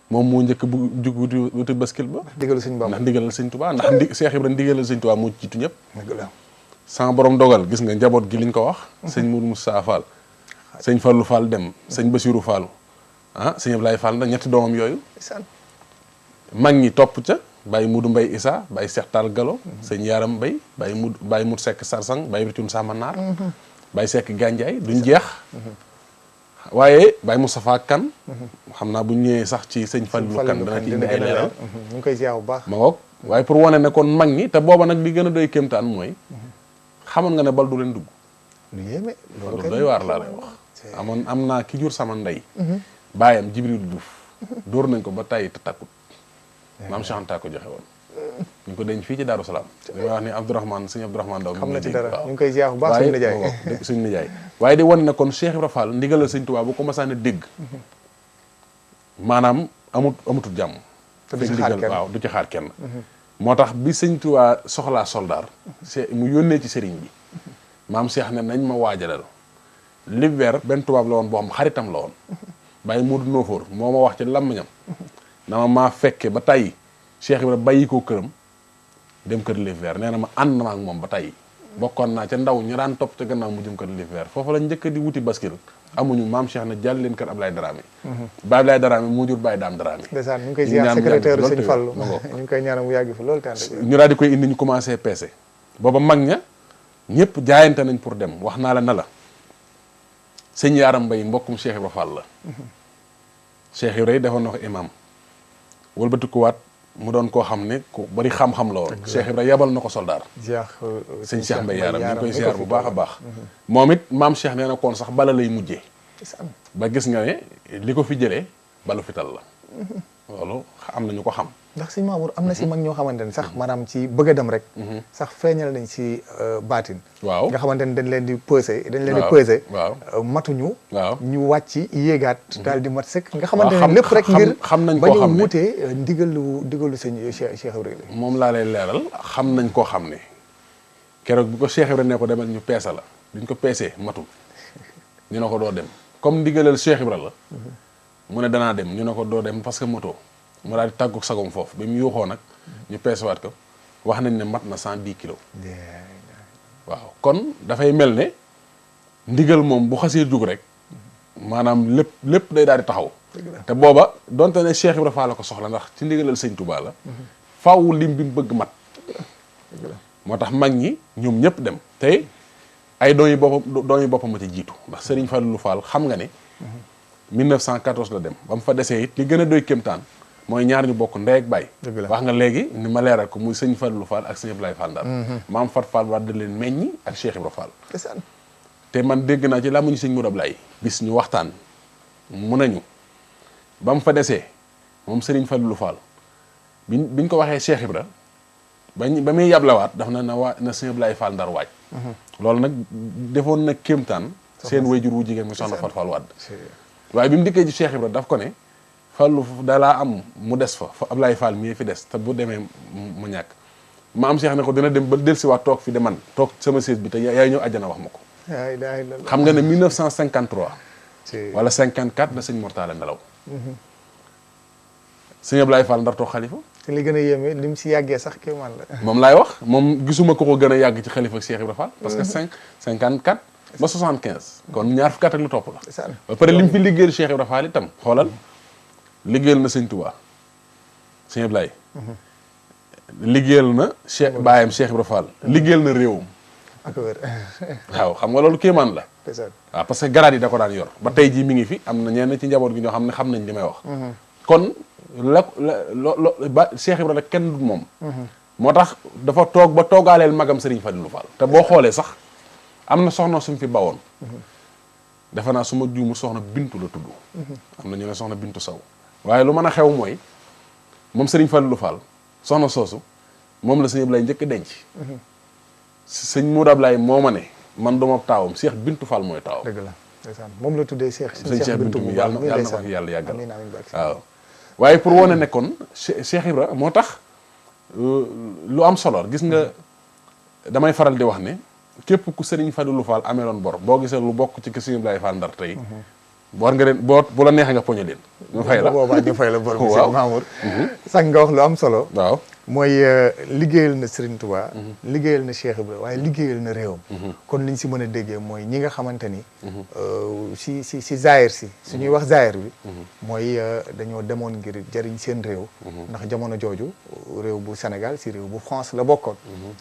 moom moo njëkk bu jug wuti baskil ba. ndigalal sëñ Bamba ndax ndigalal sëñ Tuubaa ndax Cheikh Ibrahima ndigalal sëñ Tuubaa moo jiitu ñëpp. sama borom dogal gis nga njaboot gi liñ ko wax. sëñ Mourou Moussa Fall. sëñ Fallou Fall dem sëñ Bassirou Fall sëñ Ablaye Fall nag ñetti doomam yooyu. mag ñi topp ca bàyyi Mudu Mbay Issa bàyyi Cheikh Tall Galo. sëñ Yaram Mbay bàyyi Mut Seck Sarsang bàyyi Birtune Sama Naar. bàyyi Seck Gandiaye duñ jeex. waaye Baye Moustapha Kane xam naa bu ñëwee sax ci sëñ Fallou Kane dana ci indi ay leeral ñu ngi koy ziar bu baax ma ngoog waaye pour wane ne kon mag ñi te booba nag li gën a doy kéemtaan mooy xamoon nga ne bal du leen dugg lu yéeme loolu doy waar laa lay wax am naa ki jur sama ndey baayam Jibril Diouf dóor nañ ko ba tàyyi te takkut maam Cheikh Anta ko joxe woon ñu ko denc fii ci Daaru Salaam dañuy wax ni sëñ Abdourahmane Ndaw xam na ci dara ñu ngi koy ziar bu baax suñu nijaay suñu nijaay waaye di wan ne kon Cheikh Ibrahima Fall ndigalal sëñ Tuubaa bu ko masaan a dégg maanaam amutul jàmm du ci xaar kenn waaw du ci xaar kenn moo tax bi sëñ Tuubaa soxlaa soldaar mu yónnee ci sëriñ bi maam Cheikh ne nañ ma waajalal l'hiver benn tubaab la woon boo xam xaritam la woon bàyyi Moodu Noofoor moo ma wax ci làmmiñam dama maa fekke ba tàyyi Cheikh Ibrahima bàyyi ko këram dem kër l'hiver nee na ma ànd na ak moom ba tàyyi bokkoon naa ca ndaw ñu daan topp ca gannaaw mu jëm kër l'hiver foofu la njëkk di wuti baskil amuñu maam Cheikh na jàll leen kër Ablaye Dramé Baye Ablaye Dramé moo jur Baye Daam Dramé ndeysaan ñu ngi koy ziar secrétaire sëñ Fallou ñu ngi koy ñaanal mu yàgg fi loolu ñu daal di koy indi ñu commencé peese booba mag ña ñëpp jaayante nañ pour dem wax naa la na la sëñ Yaaram Mbay mbokkum Cheikh Ibrahima Fall la Cheikh Ibrahima defoon na ko imam wëlbatikuwaat mu doon koo xam ne ku bari xam-xam la woon Cheikh Ibrahima yebal na ko soldaar sëñ Cheikh Mbay Yaaram ñu ngi koy ziar bu baax a baax moom it maam Cheikh nee na koon sax bala lay mujjee ba gis nga ne li ko fi jëlee balu fital la loolu am na ñu ko xam ndax sëñ Mamour am na si mag ñoo xamante ne sax maanaam ci bëgg a dem rek sax feeñal nañ si baatin waaw nga xamante ne dañ leen di peser waaw matuñu waaw ñu wàcc yéegaat daal di mat sëkk nga xamante ne lépp rek ngir xam nañ ba koo xam ñu ne wutee ndigalu sëñ Cheikh Ibrahima moom laa lay leeral xam nañ koo xam ne keroog bi ko Cheikh Ibrahima ne ko demal ñu peesa la duñ ko peesee matul ñu ne ko doo dem comme ndigalal Cheikh Ibrahima la mu ne danaa dem ñu ne ko doo dem parce que moto mu daal di tàggu sagom foofu ba mu yuuxoo nag ñu peesewaat ko wax nañ ne mat na 110 kilos waaw kon dafay mel ne ndigal moom bu xasee jug rek maanaam lépp day daal di taxaw te booba donte ne Cheikh Ibrahima Fall la ko soxla ndax ci ndigalal sëñ Touba la faaw lim bi mu bëgg mat moo tax mag ñi ñoom ñëpp dem tey ay doom yi boppam ma ci jiitu ndax Serigne Fallou Fall xam nga ne 1914 la dem ba mu fa desee it li gën a doy kéemtaan mooy ñaar ñu bokk ndey ak baay wax nga léegi ni ma leeral ko muy sëñ Fallou Fall ak sëñ Ablaye Fall Ndar maam Fat Fall war da leen meññi ak Cheikh Ibrahima Fall te man dégg naa ci làmmiñu sëñ Mourou Ablaye bis ñu waxtaan mu nañu ba mu fa desee moom sëriñ Fallou Fall biñ ko waxee Cheikh Ibra ba muy yablawaat daf na sëñ Ablaye Fall Ndar waaj loolu nag defoon na kéemtaan seen wayjur wu jigéen mi soxna Fat Fall Wadd waaye bi mu dikkee ci Cheikh Ibra daf ko ne Fallou dalaa am mu des fa Ablaye Fall mii fi des te bu demee mu ñàkk ma am Cheikh ne ko dina dem ba dellusiwaat toog fi de man toog sama sées bi te yaay ñëw àjjana wax ma ko la ilaha illallah. xam nga ne 1953 ci wala 54 la sëñ Mortala nelaw sëñ Ablaye Fall Ndar toog xalifa te li gën a yéeme lim si yàggee sax kii man la. moom laay wax moom gisuma ko gën a yàgg ci xalifa Cheikh Ibra Fall parce que 54 ba 75 kon ñaar fukki at ak lu topp la ndeysaan. ba pare lim fi liggéeyal Cheikh Ibra Fall itam xoolal liggéeyal na sëñ Touba sëñ Ablaye liggéeyal na Cheikh baayam Cheikh Ibra Fall liggéeyal na réewam ak wér. waaw xam nga loolu kéemaan la ndeysaan. waaw parce que garaat yi da ko daan yor ba tey jii mi ngi fi am na ñenn ci njaboot gi ñoo xam ne xam nañ li may wax kon ba Cheikh Ibra nag kenn du moom moo tax dafa toog ba toogaaleel magam Serigne Fadilou Fall te boo xoolee sax am na soxna suñ fi bawoon defe naa su ma juumu soxna bintu la tudd am na ñu ne soxna bintu saw waaye lu mën a xew mooy moom Serigne Fadilou Fall soxna soosu moom la sëñ Ablaye njëkk denc sëñ Modou Ablaye moo ma ne man duma taawam Cheikh Bintu Fall mooy taawam dëgg la ndeysaan moom la tuddee Cheikh. sëñ Cheikh Bintu mi yàlla na ko fi yàlla yàggal amiin amiin barke. waaw waaye pour wane ne kon Cheikh Ibra moo tax lu am solo gis nga damay faral di wax ne képp ku Serigne Fadilou Fall ameeloon bor boo gisee lu bokk ci sëñ Ablaye Fall Ndar tey war nga leen bu la neexee nga poñe leen ñu fay la boobaa ñu fay la bor. waaw Sëñ Mamour. sax nga wax lu am solo. waaw mooy liggéeyal na Serigne Touba. liggéeyal na Cheikh Ibra waaye liggéeyal na réewam. kon liñ si mën a déggee mooy ñi nga xamante ni. si zaahir si suñuy wax zaahir bi. mooy dañoo demoon ngir jariñ seen réew. ndax jamono jooju réew bu Sénégal si réew bu France la bokkoon.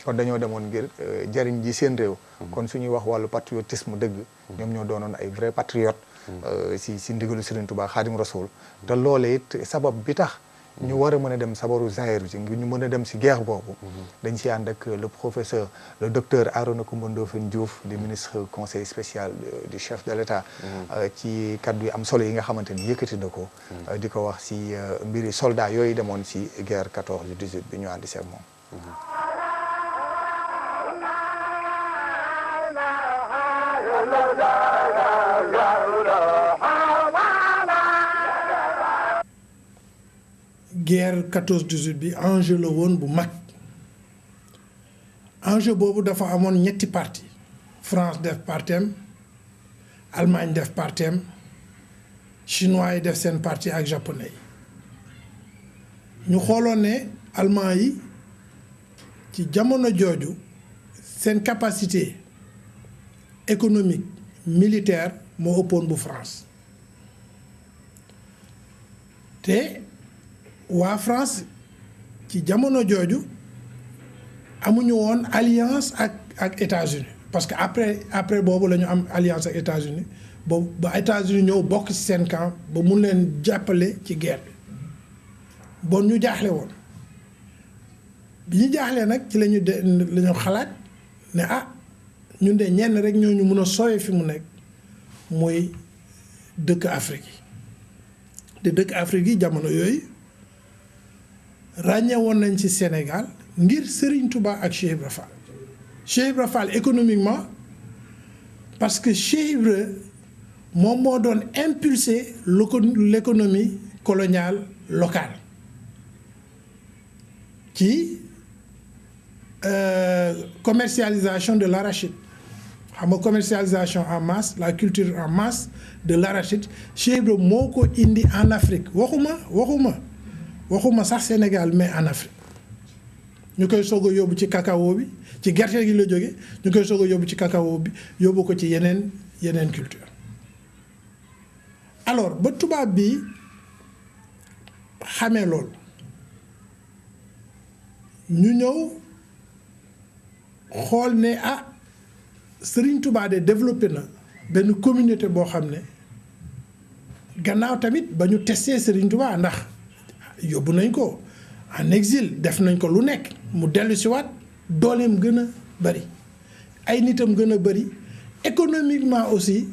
kon dañoo demoon ngir jariñ ji seen réew. kon suñuy wax wàllu patriotisme dëgg. ñoom ñoo doonoon ay vrai patriote. si ndigalu Serigne Touba Xaadim Rasoul. te loole it sabab bi tax. ñu war a mën a dem sabaru zahiru ci ngir ñu mën a dem si guerre boobu dañ si ànd ak le professeur le docteur Arona Coumba Ndoffène Diouf di ministre conseil spécial du chef de l'État ci kaddu yi am solo yi nga xamante ni yëkkati na ko di ko wax si mbiri soldat yooyu demoon si guerre 14-18 bi ñu àndi si ak moom guerre 14-18 bi enjeu la woon bu mag enjeu boobu dafa amoon ñetti parti France def partem Allemagne def partem chinois yi def seen parti ak japonais yi ñu xooloon ne allemand yi ci jamono jooju seen capacité économique militaire moo ëppoon bu France te waa France ci jamono jooju amuñu woon alliance ak États-Unis parce que après boobu la ñu am alliance ak États-Unis boobu ba États-Unis ñëw bokk ci seen camp ba mun leen jàppale ci guerre bi bon ñu jaaxle woon bi ñu jaaxlee nag ci la ñu xalaat ne ñun de ñenn rek ñoo ñu mun a soowe fi mu nekk mooy dëkk Afrique yi te dëkk Afrique yi jamono yooyu ràññee woon nañ ci Sénégal ngir Serigne Touba ak Cheikh Ibra Fall Cheikh Ibra Fall économiquement parce que Cheikh Ibra moom moo doon impulser l'économie coloniale locale ci commercialisation de l'arachide xam nga commercialisation en masse la culture en masse de l'arachide Cheikh Ibra moo ko indi en Afrique waxuma sax Sénégal mais en Afrique ñu koy soog a yóbbu ci cacao bi ci gerte gi la jóge ñu koy soog a yóbbu ci cacao bi yóbbu ko ci yeneen culture alors ba tubaab bi xamee loolu ñu ñëw xool ne Serigne Touba de développé na benn communauté boo xam ne gannaaw tamit ba ñu testé Serigne Touba ndax yóbbu nañ ko en exil def nañ ko lu nekk mu dellu si waat dooleem gën a bari ay nitam gën a bari économiquement aussi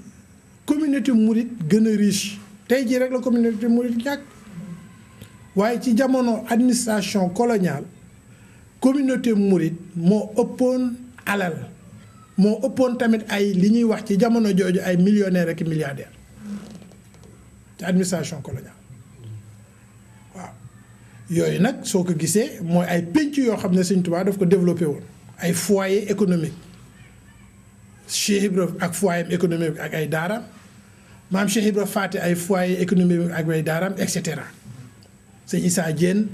communauté mouride gën a riche tey jii rek la communauté mouride ñàkk waaye ci jamono administration coloniale communauté mouride moo ëppoon alal moo ëppoon tamit ay li ñuy wax ci jamono jooju ay millionnaires ak milliardaires ci administration coloniale yooyu nag soo ko gisee mooy ay pénc yoo xam ne Sëñ Tuubaa daf ko développé woon ay foyer économique Cheikh Ibra ak foyer économique ak ay daaraam maam Cheikh Ibra Faty ay foyer économique ak ay daaraam et cetera sëñ Issa Diène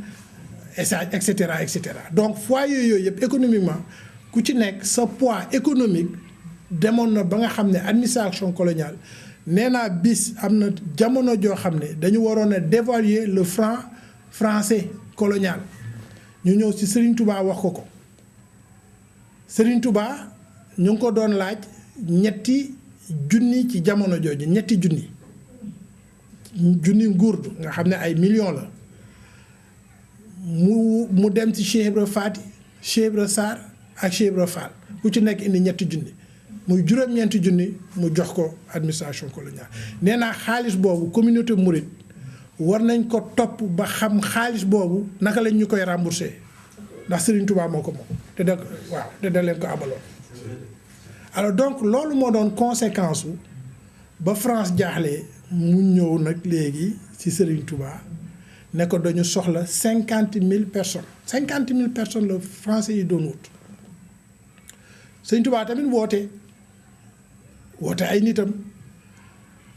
et cetera et cetera donc foyer yooyu yëpp économiquement ku ci nekk sa poids économique demoon na ba nga xam ne administration coloniale nee naa bis am na jamono joo xam ne dañu waroon a dévaluer le franc français colonial ñu ñëw ci Serigne Touba wax ko Serigne Touba ñu ngi ko doon laaj ñetti junni ci jamono jooju ñetti junni nguurdu nga xam ne ay millions la mu dem ci Cheikh Ibra Faty Cheikh Ibra Sarr ak Cheikh Ibra Fall ku ci nekk indi ñetti junni muy juróom-ñeenti junni mu jox ko administration coloniale nee naa xaalis boobu communauté mouride war nañ ko topp ba xam xaalis boobu naka lañ ñu koy remboursé ndax Serigne Touba moo ko moom te da leen ko abaloon alors donc loolu moo doon conséquence wu ba France jaaxlee mu ñëw nag léegi ci Serigne Touba ne ko dañu soxla 50,000 personnes 50,000 personnes la français yi doon wut Serigne Touba tamit woote ay nitam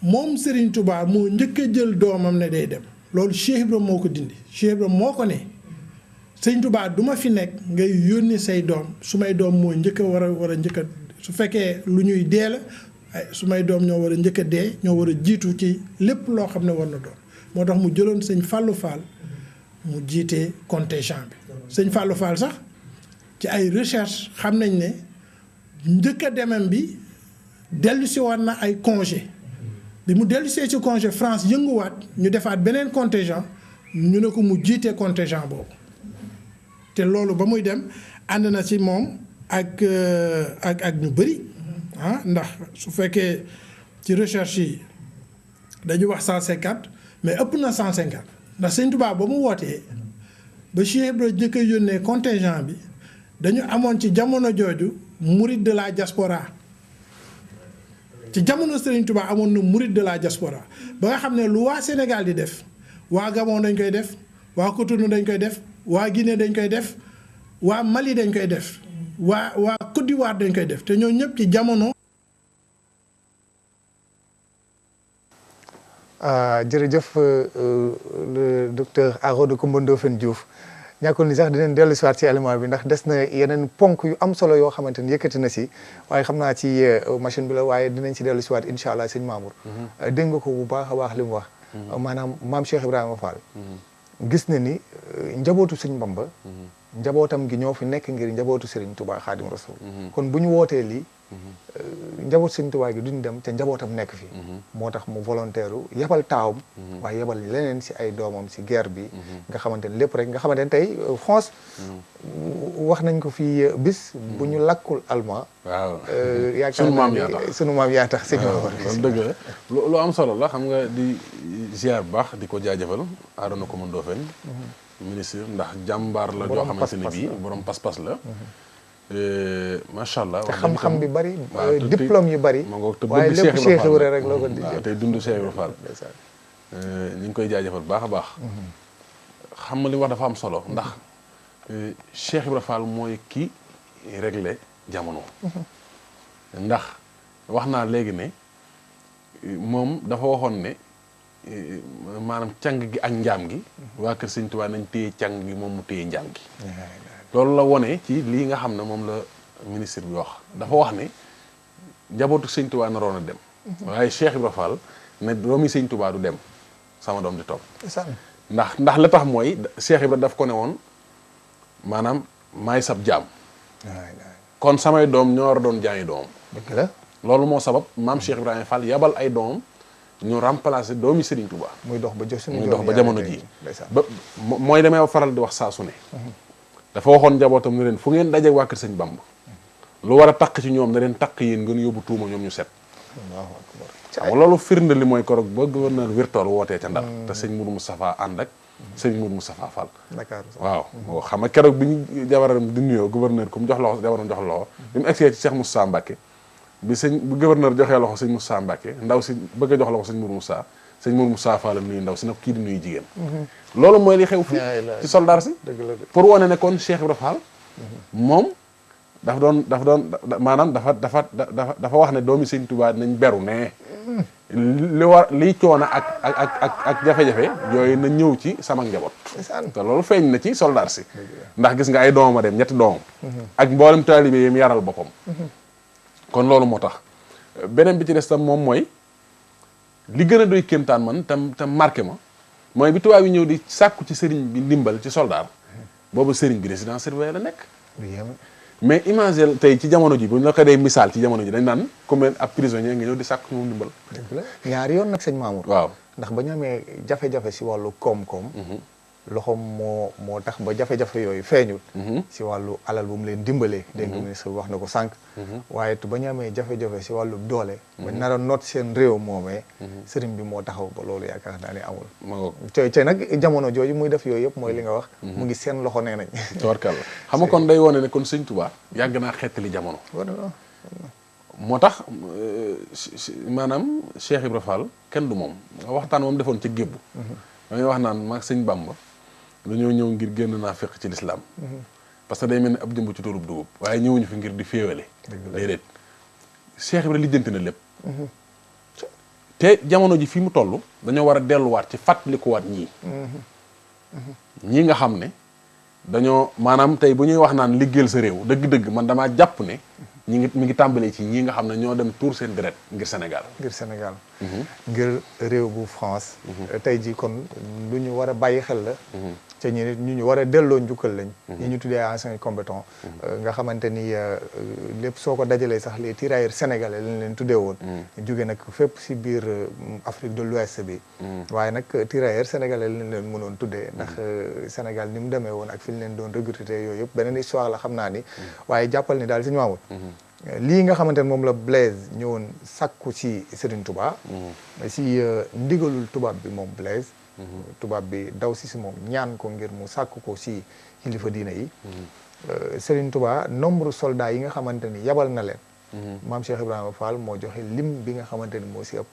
moom Serigne Touba moo njëkk a jël doomam ne day dem loolu Cheikh Ibra moo ko dindi Cheikh Ibra moo ko ne Serigne Touba du ma fi nekk ngay yónni say doom su may doom moo njëkk a war a njëkk a su fekkee lu ñuy dee la su may doom ñoo war a njëkk a dee ñoo war a jiitu ci lépp loo xam ne war na doon moo tax mu jëloon sëñ Fallou Fall mu jiitee contingent bi sëñ Fallou Fall sax ci ay recherche xam nañ ne njëkk a demam bi dellu si war na ay congé bi mu dellu see ci congé France yënguwaat ñu defaat beneen contingent ñu ne ko mu jiitee contingent boobu te loolu ba muy dem ànd na ci moom ak ñu bëri ndax su fekkee ci recherche yi dañu wax 150 mais ëpp na 150 ndax Sëñ Tuubaa ba mu wootee ba Cheikh Ibra jëkk a yónnee contingent bi dañu amoon ci jamono jooju mouride de la diaspora ci jamono Sëriñ Tuubaa amoon na mouride de la diaspora ba nga xam ne lu waa Sénégal di def waa Gabon dañ koy def waa Cotonou dañ koy def waa Guinée dañ koy def waa Mali dañ koy def waa Côte d'Ivoire dañ koy def te ñoo ñëpp ci jamono. jërëjëf le docteur Arona Coumba Ndoffène Diouf ñàkkul ni sax dinañ dellu si waat ci élément bi ndax des na yeneen ponk yu am solo yoo xamante ni yëkkati na si waaye xam naa ci machine bi la waaye dinañ si dellu si waat incha allah sëñ Mamour. dégg nga ko bu baax a baax li mu wax. maanaam maam Cheikh Ibrahima Fall. gis na ni njabootu sëñ Bamba. njabootam gi ñoo fi nekk ngir njabootu Serigne Touba Khadim Rasoul. kon bu ñu wootee lii. njabootu Serigne Touba gi duñ dem te njabootam nekk fi. moo tax mu volontaire yebal taawam. waaye yebal leneen si ay doomam si guerre bi. nga xamante ne lépp rek nga xamante ne tey France. wax nañ ko fii bis bu ñu lakkul allemand. waaw yaakaar naa ne sunu maam yaa tax sëñ loolu dëgg la lu am solo la xam nga di ziar bu baax di ko jaajëfal Arona Coumba Ndoffène ministre ndax jàmbaar la joo xamante ne bii borom pas-pas la macha allah te xam-xam bi bari diplôme yu bari ma ngoog te waaye bëgg lépp Cheikh Ibra rek loo ko di waaw tey dund Cheikh Ibra Fall ñu ngi koy jaajëfal baax a baax xam nga li wax dafa am solo ndax Cheikh Ibra Fall mooy ki réglé jamono ndax wax naa léegi ne moom dafa waxoon ne maanaam càng gi ak njaam gi waa kër Sëñ Tuubaa nañ téye càng gi moom mu téye njaam gi loolu la wone ci lii nga xam ne moom la ministre bi wax dafa wax ne njabootu Sëñ Tuubaa naroon a dem waaye Cheikh Ibra Fall ne doomi Sëñ Tuubaa du dem sama doom di topp ndax la tax mooy Cheikh Ibra daf ko ne woon maanaam maay sab jaam kon samay doom ñoo war a doon jaayi doomam dëgg la loolu moo sabab maam Cheikh Ibrahima Fall yabal ay doomam ñu remplacer doomi Serigne Touba muy dox ba jamono ji ba mooy damay faral di wax saa su ne dafa waxoon njabootam ne leen fu ngeen dajeeg waa kër Sëñ Bamba lu war a taq ci ñoom na leen taq yéen ngeen yóbbu tuuma ñoom ñu set xam nga loolu firnde li mooy korog ba gouverneur Wirtool wootee ca Ndar te sëñ Mourou Moustapha ànd ak sëñ Mourou Moustapha Fall waaw xam nga keroog bi ñu jabaram di nuyoo gouverneur ku mu jox loxo jabaram jox loxo bi mu egsee ci Cheikh Moussa Mbacké bi bu gouverneur joxee loxo sëñ Moussa Mbacké ndaw si bëgg a jox loxo sëñ Mourou Moussa sëñ Mourou Moussa Fall nuyu ndaw si nag kii di nuyu jigéen loolu mooy li xew fii ci soldaar si pour wane ne kon Cheikh Ibra Fall moom dafa doon maanaam dafa wax ne doomi sëñ Tuubaa nañ beru ne liy coono ak jafe-jafe yooyu na ñëw ci sama njaboot te loolu feeñ na ci soldaar si ndax gis nga ay doomam a dem ñetti doomam ak mboolem taalibe yi mu yaral boppam kon loolu moo tax beneen bi ci des tam moom mooy li gën a doy kéemtaan man tam marqué ma mooy bi tubaab yi ñëw di sàkku ci sëriñ bi ndimbal ci soldaar boobu sëriñ bi résidence surveillée la nekk mais imagine tey ci jamono ji bu ñu la ko dee misaal ci jamono ji dañ naan comme ab prisonnier nga ñëw di sàkk moom ndimbal. dëgg la ñaari yoon nag sëñ Mamour. waaw ndax ba ñu amee jafe-jafe si wàllu koom-koom. loxoom moo tax ba jafe-jafe yooyu feeñul. si wàllu alal bu mu leen dimbalee. dégg nga ministre bi wax na ko sànq. waaye ba ñu amee jafe-jafe si wàllu doole. ba nar a noot seen réew moomee. sëriñ bi moo taxaw ba loolu yaakaar naa ne amul. te nag jamono jooju muy def yooyu yëpp mooy li nga wax. mu ngi seen loxo nee nañ. tabarkalla xam nga kon day wone ne kon sëñ Tuubaa yàgg naa xettali jamono. moo tax maanaam Cheikh Ibra Fall kenn du moom waxtaan moom defoon ci gébbu. dañuy wax naan maag sëñ Bamba dañoo ñëw ngir génn naa fekk ci lislaam parce que day mel ni ab jëmb ci tuurub dugub waaye ñëwuñu fi ngir di féewale déedéet Cheikh Ibra lijjanti na lépp te jamono ji fi mu toll dañoo war a delluwaat ci fàttalikuwaat ñii nga xam ne dañoo maanaam tey bu ñuy wax naan liggéeyal sa réew dëgg-dëgg man damaa jàpp ne mi ngi tàmbalee ci ñii nga xam ne ñoo dem tuur seen deret ngir Sénégal ngir réew bu France tey ji kon lu ñu war a bàyyi xel la te ñu war a delloo njukkal lañ ñi ñu tuddee anciens combattants nga xamante ni lépp soo ko dajalee sax les tirailleurs sénégalais lañ leen tuddee woon jóge nag fépp si biir Afrique de l'Ouest bi waaye nag tirailleurs sénégalais lañ leen mënoon tuddee ndax Sénégal ni mu demee woon ak fi ñu leen doon recruter yooyu yëpp beneen histoire la xam naa ni waaye jàppal ni daal Sëñ Mamour lii nga xamante ne moom la Blaise ñëwoon sàkku ci Serigne Touba si ndigalul tubaab bi moom Blaise tubaab bi daw si moom ñaan ko ngir mu sàkk ko si kilifa diina yi Serigne Touba nombre soldats yi nga xamante ni yabal na leen maam Cheikh Ibrahima Fall moo joxe lim bi nga xamante ni moo si ëpp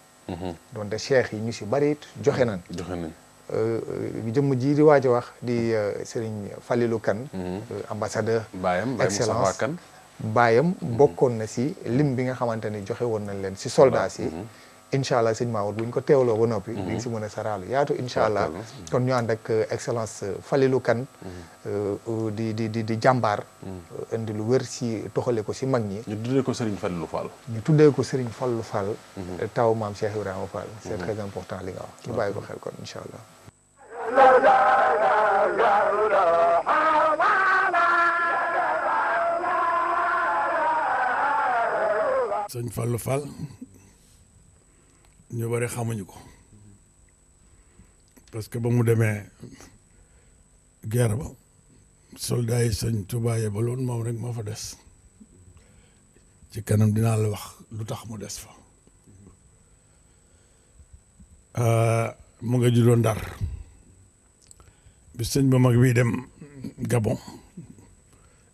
donte cheikh yi ñu si bari it joxe nañ jëmm ji di waaj a wax di Serigne Falilou Kane ambassadeur excellence baayam bokkoon na si lim bi nga xamante ni joxe woon nañ leen si soldats yi incha allah sëñ Maodo bu ñu ko teewloo ba noppi di nga si mën a saraalu yaatu incha allah kon ñu ànd ak excellence Falilou Kane di jàmbaar indi lu wér si toxale ko si mag ñi ñu tuddee ko Serigne Falilou Fall taw maam Cheikh Ibrahima Fall c'est très important li nga wax ñu bàyyi ko xel kon incha allah sëñ Fallou Fall ñu bari xamuñu ko parce que ba mu demee guerre ba soldats yi sëñ Touba yebaloon moom rek moo fa des ci kanam dinaa la wax lu tax mu des fa mu nga juddoo Ndar bi sëñ ba mag bii dem Gabon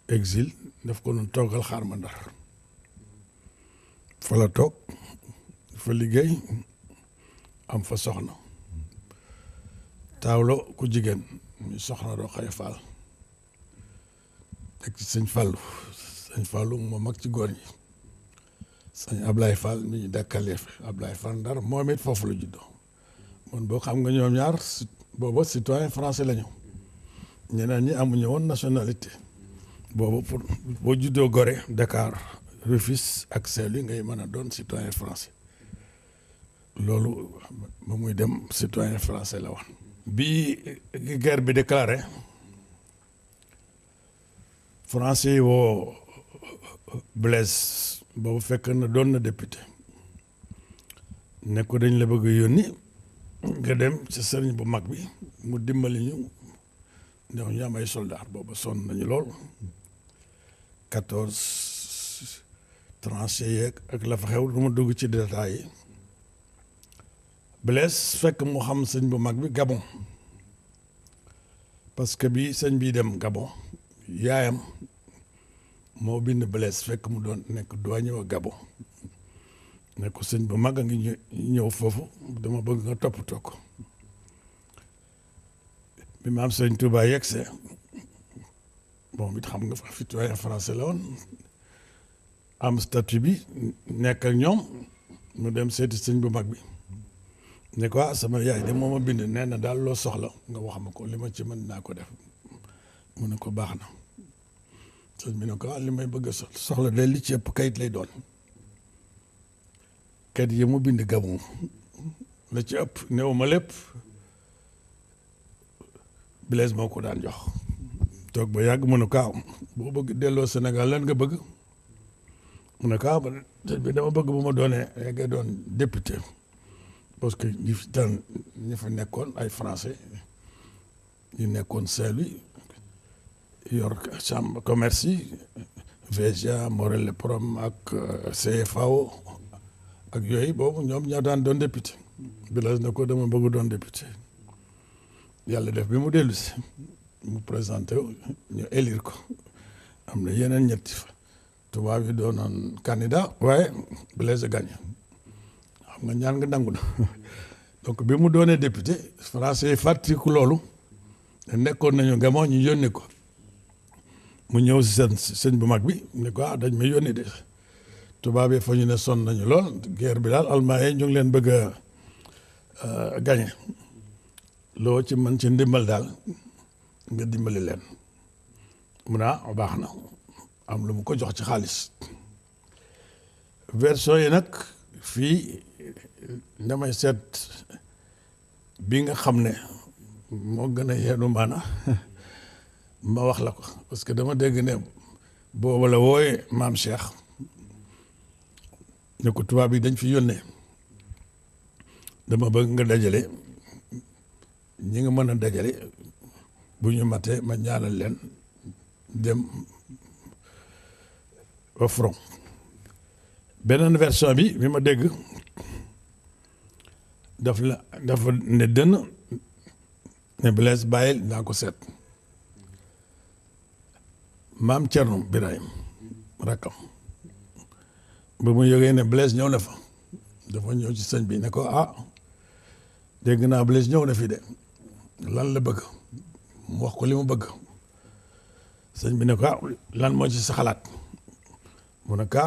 exil daf ko doon toggal xaar ma Ndar fa la toog fa liggéey am fa soxna taawlo ku jigéen ñu soxna doo xëy Fall teg ci sëñ Fallu moo mag ci góor ñi sëñ Ablaye Fall mi ñu dakkalee fi Ablaye Fall Ndar moom it foofu la juddoo man boo xam nga ñoom ñaar booba citoyen français la ñu ñeneen ñi amuñu woon nationalité boobu pour boo juddoo Gorée Dakar Rufisque ak Saint-Louis ngay mën a doon citoyen français loolu ba muy dem citoyen français la wax bi guerre bi déclaré français yi woo Blaise boobu fekk na doon na député ne ko dañ la bëgg yónni nga dem ci sëriñ bu mag bi mu dimbali ñu ndax ñu am ay soldats boobu sonn nañu lool 14 tranchées yeeg ak la fa xew du ma dugg ci détails yi Blaise fekk mu xam sëñ bu mag bi Gabon parce que bi sëñ bi dem Gabon yaayam moo bind Blaise fekk mu doon nekk douanier wa Gabon ne ko sëñ bu mag a ngi ñëw foofu dama bëgg nga toppatoo ko bi maam sëñ Touba yegsee moom it xam nga fa citoyen français la woon am statut bi nekk ak ñoom mu dem seeti sëñ bu mag bi ne ko sama yaay de moo ma bind nee na daal loo soxla nga wax ma ko li ma ci mën naa ko def mu ne ko baax na sëñ bi ne ko li may bëgg a soxla de li ci ëpp kayit lay doon kayit yi mu bind Gabon la ci ëpp néew ma lépp Blaise moo ko daan jox toog ba yàgg mu ne ko boo bëgg delloo Sénégal lan nga bëgg mu ne ko sëñ bi dama bëgg bu ma doonee nga doon député parce que ñi fa nekkoon ay français ñu nekkoon Saint-Louis yor chambre commerce yi VGA Morel Prom ak CFAO ak yooyu boobu ñoom ñoo daan doon député Blaise ne ko dama bëgg doon député yàlla def bi mu dellu si mu présenté ñu élire ko am na yeneen ñetti fa tubaab yi doonoon candidat waaye Blaise gagné xam nga ñaan nga nangu na donc bi mu doonee député français yi fàttaliku loolu nekkoon nañu Gabon ñu yónni ko mu ñëw si sëñ bu mag bi ne ko dañ may yónni de tubaab yi fa ñu ne sonn nañu lool guerre bi daal Allemand yi ñu ngi leen bëgg a gagné loo ci mën ci ndimbal daal nga dimbali leen mu ne baax na am lu mu ko jox ci xaalis version yi nag fii damay seet bi nga xam ne moo gën a yeenu maana ma wax la ko parce que dama dégg ne booba la wooye maam Cheikh ne ko tubaab yi dañ fi yónnee dama bëgg nga dajale ñi nga mën a dajale bu ñu matee ma ñaanal leen dem au front beneen version bi ma dégg dafa ne dënn ne Blaise bàyyil naa ko seet maam Thierno Birahim rakkam ba mu yëgee ne Blaise ñëw na fa dafa ñëw ci sëñ bi ne ko dégg naa Blaise ñëw na fi de lan la bëgg mu wax ko li mu bëgg sëñ bi ne ko lan moo ci sa xalaat mu ne ko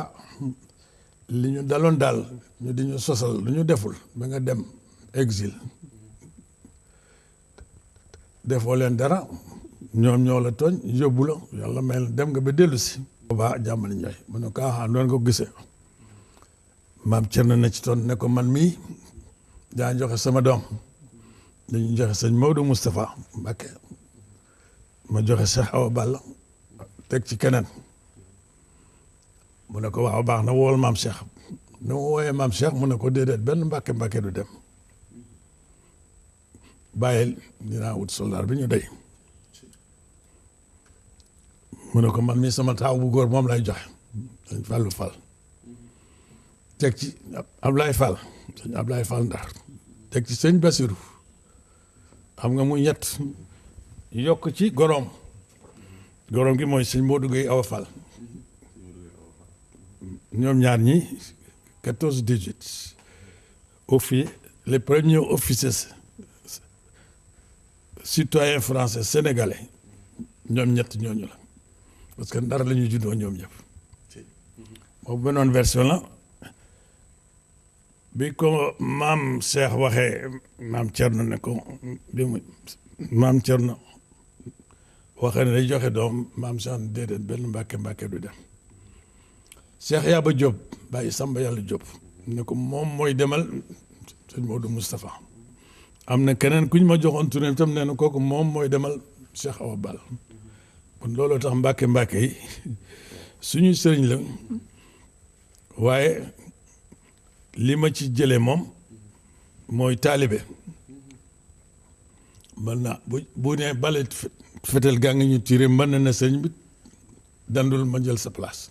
li ñu daloon daal ñu di ñu sosal lu ñu deful ba nga dem exil defoo leen dara ñoom ñoo la tooñ yóbbu la yàlla may la dem nga ba dellu si boobaa jàmmali ñooy mu ne ko noonu ko gisee maam Cerno na ci toon ne ko man mii daa joxe sama doom dañuy joxe sëñ Maodo Moustapha Mbacké ma joxe Cheikh Awa Balla teg ci keneen mu ne ko waaw baax na wool maam Cheikh ni mu wooyee maam Cheikh mu ne ko déedéet benn Mbacké du dem bàyyil dinaa wut soldaar bi ñu dey mu ne ko man mii sama taaw bu góor moom lay joxe sëñ Fallou Fall teg ci Ablaye Fall sëñ Ablaye Fall Ndar teg ci sëñ Bassirou xam nga muy ñett yokk ci gorom gi mooy sëñ Modou Gueye Awa Fall ñoom ñaar ñi 14-18 les premiers officiers citoyens français sénégalais ñoom ñett ñooñu la parce que Ndar la ñu juddoo ñoom ñëpp boobu benoon version la bi ko maam Cheikh waxee maam Thierno ne ko bi maam Thierno waxee ne day joxe doom maam Cheikh déedéet benn Mbacké du dem Cheikh Yaba Diop bàyyi Samba Yàlla Diop ne ko moom mooy demal sëñ Maodo Moustapha am na keneen ku ñu ma joxoon tournée tam nee na kooku moom mooy demal Cheikh Awa Balla kon looloo tax Mbacké yi suñu sëriñ la waaye li ma ci jëlee moom mooy taalibe mën na bu ne bale fetel gaa ngi ñu tiré mën na sëriñ bi dandul ma jël sa place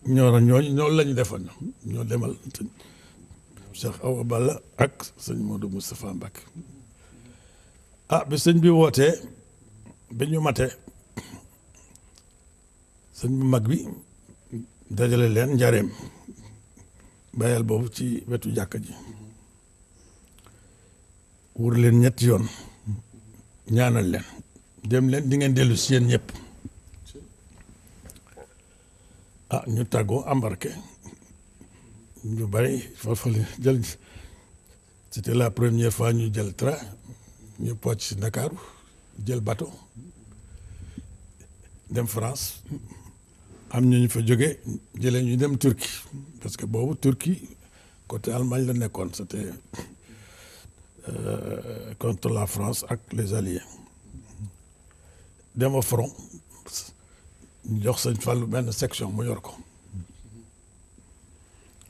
ñoo la ñu defoon ñoo demal Cheikh Awa Balla ak sëñ Modou Moustapha Mbacké bi sëñ bi wootee ba ñu matee sëñ bu mag bi dajale leen njareem bàyyal boobu ci wetu jàkka ji wur leen ñetti yoon ñaanal leen dem leen di ngeen dellu si yéen ñëpp ah ñu tàggoo embarqué ñu bari foofu la jël c'était la première fois ñu jël train ñu pocc si Ndakaaru jël bateau dem France am ñu fa jóge jëlee ñu dem Turquie parce que boobu Turquie côté Allemagne la nekkoon c'était contre la France ak les Alliés dem au front ñu jox Sëñ Fallu benn section mu yor ko